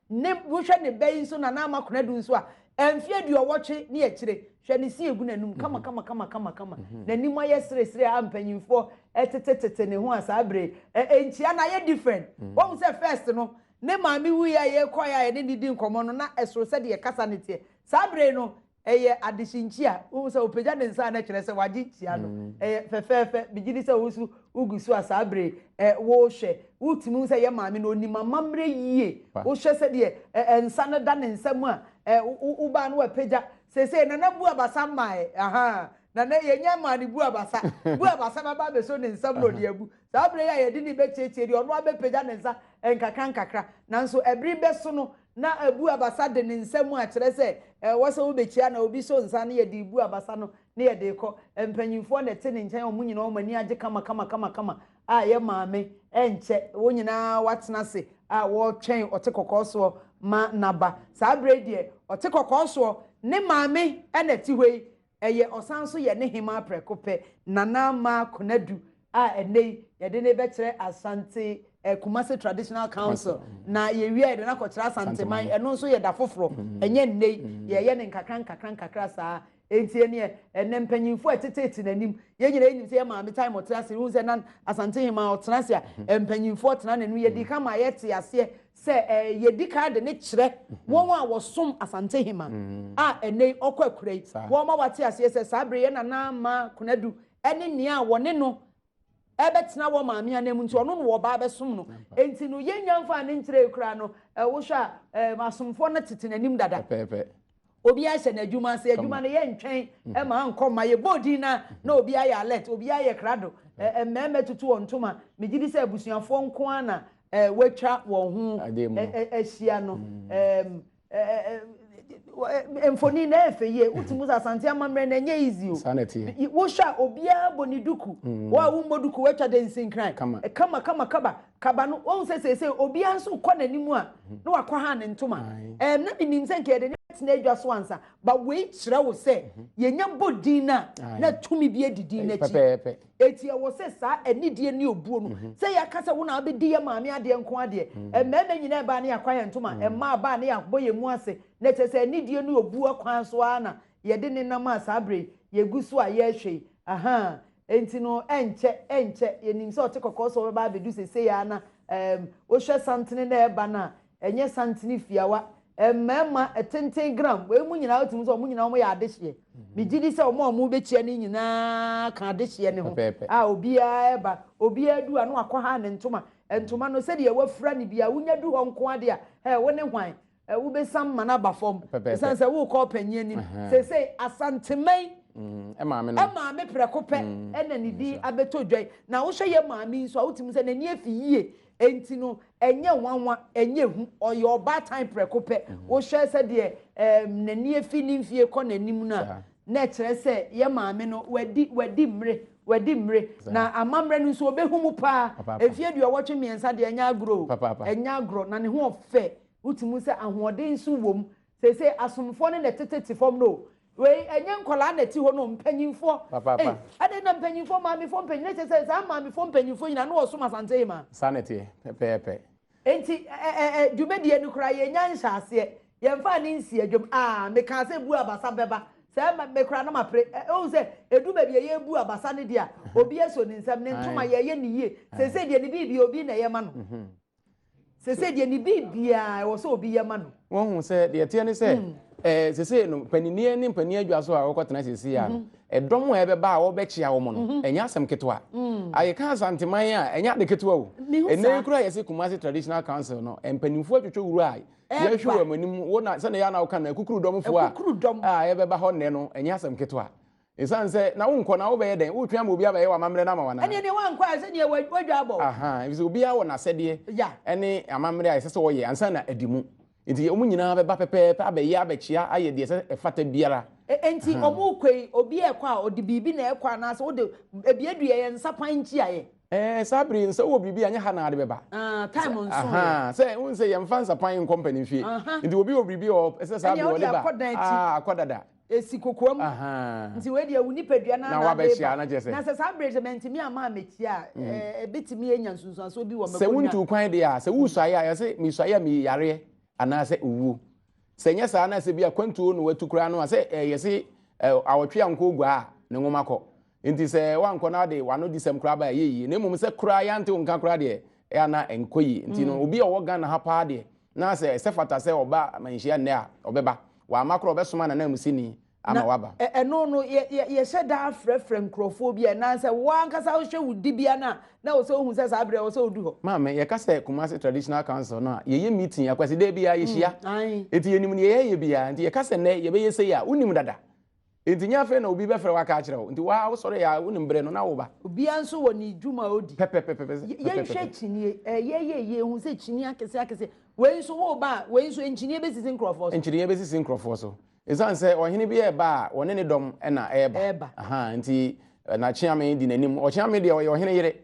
ne wo hwe ne bayi so na na makona du so a emfie du owotwe ne akire hwe ne si egu nanum kama nanim aye sre ampanyimfo etetetete ne ho asabre enchia na ye different wo say first no ne maame wu ya ye koya ye ne didi nkomo no na esoro se de kasa ne tie sabre no eye adishinchia wo se opeja ne nsa na kire se waji chia no fefefe bigidi se wosu ugusu asabre wo hwe wutimi se ye maame no onima mamre yie wo hwe se de ensa no da ne nsam a uba no opeja se na bu abasa mai na ye nya ma ni bu abasa ba be so ne nsam no de abu sabre ya ye di ni be cheche de ono abepeja ne nsa nkakra nanso ebri be so no na abu abasa de ne nsam a kire se wo se wo be chia na obi so nsa na ye de bu abasa no na ye de ko empanyimfo na te ne nkyɛn omu nyina o mani age kama a ye maame enche wo nyina watena se a wo twɛn ote kokoso ma naba sabre de ote kokoso ne maame na ti hwei eye osanso ye ne hima prekope nana ma konadu a enei ye de ne be kire Asante Kumasi Traditional Council na ye wi de na ko kire Asantehmaa eno nso ye da foforo enye nnei ye ne nkakra saa entie ne empanyimfo etetete nanim ye nyina enim se ye maame time otrase hu se na Asantehmaa otrase a empanyimfo otena nanu ye di kama ye te ase se ye di ka de ne kire won a wosom Asantehmaa a enei okwakurai won ma wate ase se sabre ye na ma konadu ene nia wone no ebetena wo maame anam nti ono no wo ba besom no enti no ye nyamfa ne nkire kura no wo hwa masomfo na tete nanim dada obi a hye na adwuma se adwuma no ye ntwen ma ankoma ye bodi na obi a ye alert obi a ye krado mmemme tutu wontoma megidi se abusuafo nko ana wetwa wo ho ahia no emfoni na efeye utimu za Asantehmaa mre na nye easy o wo hwa obi a boni duku wa wo moduku wetwa dancing cry kaba no won se obi anso kɔ nanimu a na wakɔ ha ne ntoma na binim se nke de ne tina adwa so ansa ba we kyerɛ wo se yenya bodin na tumi bi edidi na chi eti wo se sa anidie ne obuo no se ya kasa wo na abedi ya maame ade nko ade mmemme nyina ba ne yakwa ya ntoma emma ba ne yakbɔ ye mu ase na tese anidie ne obuo kwan so ana ye de ne nam asabre ye gusu a ye hwe enti no enche yenim se ote kokoso ba bedu sese ya na wo hwe santene na eba na enye santene fiawa mema 10 gram we mu nyina otum so mu nyina mo ya adehye bigidi se omo be chia ni nyina ka adehye ne ho obi a eba obi adu anu akɔ ha ne ntoma no se de wafura ne bia wunya du ho nko ade a wo ne hwan wo be sam mana ba fom sense wo ko panyin ni se Asantehmaa e maame preko pe ena ne di abeto dwai na wo hwe ye maame nso a wotim se na ne afi yie enti no enye nwanwa enye hu oye oba time preko pe wo hwe se de na ne afi ni mfie ko na nim na kire se ye maame no wadi mre na amamre no nso obehu mu pa efie du owotwe miensa de enya agro na ne ho ofe wotim se ahoɔden nso wom se asomfo ne tetete fom no we enye nkola na ti ho no mpanyimfo ade na mpanyimfo maamefo mpanyine se sa maamefo mpanyimfo nyina no oso Asantehmaa sanete pepe enti dwumedie no kra ye nya nhyaase ye mfa ne nsi adwom me ka se bu abasa beba se me kra na mapre o se edu ba bia ye bu abasa ne dia obi eso ne nsam ne ntoma ye ne yie se die ne bibi obi na ye ma no se die ne bibia wo se obi ye ma no won hu se de tie ne se se no panini ne pani adwa so a wokotena sisi ya edom e be ba a wo be chia wo mo no enya asem ketwa aye ka Asantehmaa a enya de ketwa wo ene kura yesi Kumasi Traditional Council no empanimfo atwetwe wuru a ye hwe wo manim wo na se na ya na wo kan kukuru domfo a ye be ba ho ne no enya asem ketwa esan se na wo nko na wo be ye den wo twa ma obi abaye wa mamre na ma wana ene ne wa nko a se ne wadwa abo biso obi a wo na sede ene amamre a se so wo ye ansa na adimu nti omu nyina be ba pepe abaye abechia aye de se efata biara enti omu kwei obi ekwa a odi bibi na ekwa na se wo de ebiedu ye nsapan nchi aye sabri nsa wo bibi anya ha na ade beba time on so se won se yem fan sapan company fie nti obi obibi o se sabri wo de ba akodada esi kokoam nti we de awuni padua na wa be hia na jese na se sabri menti mi ama mechia ebetimi enya nsunsuaso bi wo se wuntu kwan de a se wusuaye a se mi suaye mi yare ana se uwu se nya sa na se bia kwantuo no watukura no se yesi awotwe anko gua ne ngomakọ nti se wanko na de wano disem kura ba yeyi ne mum se kura ya nte nka kura de ya na enkoyi nti no obi owo Ghana ha pa de na se fata se oba Manhyia ne a obeba wa makro obesoma na musini ama waba eno no ye sheda frefre nkrofo bia na se wankasa wo hwe wudi bia na wo se ohun se sa abre wo se odu ho mama ye ka se Kumasi Traditional Council na ye meeting ya kwase de bia ye hia enti yenim ne ye bia enti ye ka se ne ye be ye se ya unim dada enti nya fe na obi be fere waka akire wo enti wa wo soro ya unim bre no na wo ba obi anso wo ni dwuma odi pepe ye hwe chinie ye hu se chinie akese we nso wo ba we nso enchinie be sisi nkrofo so esan se ohene bi e ba woni ne dom na eba nti na chiame di nanim o chiame de ohene yire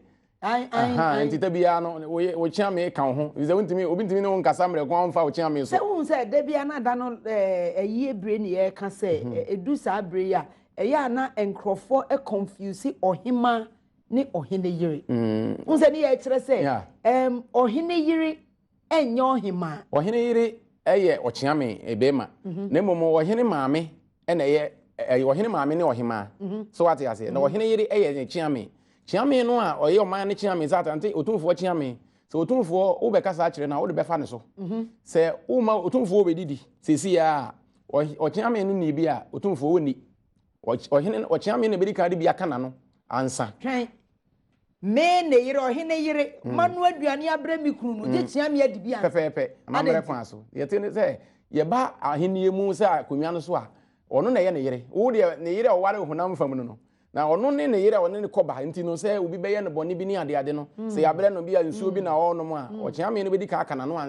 nti tabia no wo chiame kan ho ize wontimi obi ntimi ne nkasa mre kwa mfa wo chiame so se won se da bia na da no eyi bre ne ye ka se edu sa bre ya eya na enkrofo confuse ohima ne ohene yire won se ne ye kire se ohene yire enye ohene yire eye ochiame ebema na momo ohene maame na eye ohene maame ne ohima so what you say na ohene yiri eye chiame no a oye oman ne chiame zatante otumfo chiame so otumfo wo be kasa akire na wo de be fa ne so se wo ma otumfo wo be didi sesi ya ochiame no ni bi a otumfo wo ni ohene ochiame ne be di ka de bi aka na no ansa me ne yire ohene yire manu aduane abre mi kunu no je chiame adi bi an pepe amamre kwa so ye te se ye ba ahenie mu se akonwa no so a ono na ye ne yire wo de ne yire o ware honam fam no na ono ne yire ono ne koba nti no se obi be ye ne boni bi ni ade no se ya bre no bi a nsuo bi na ono mu a o chiame no be di ka aka na no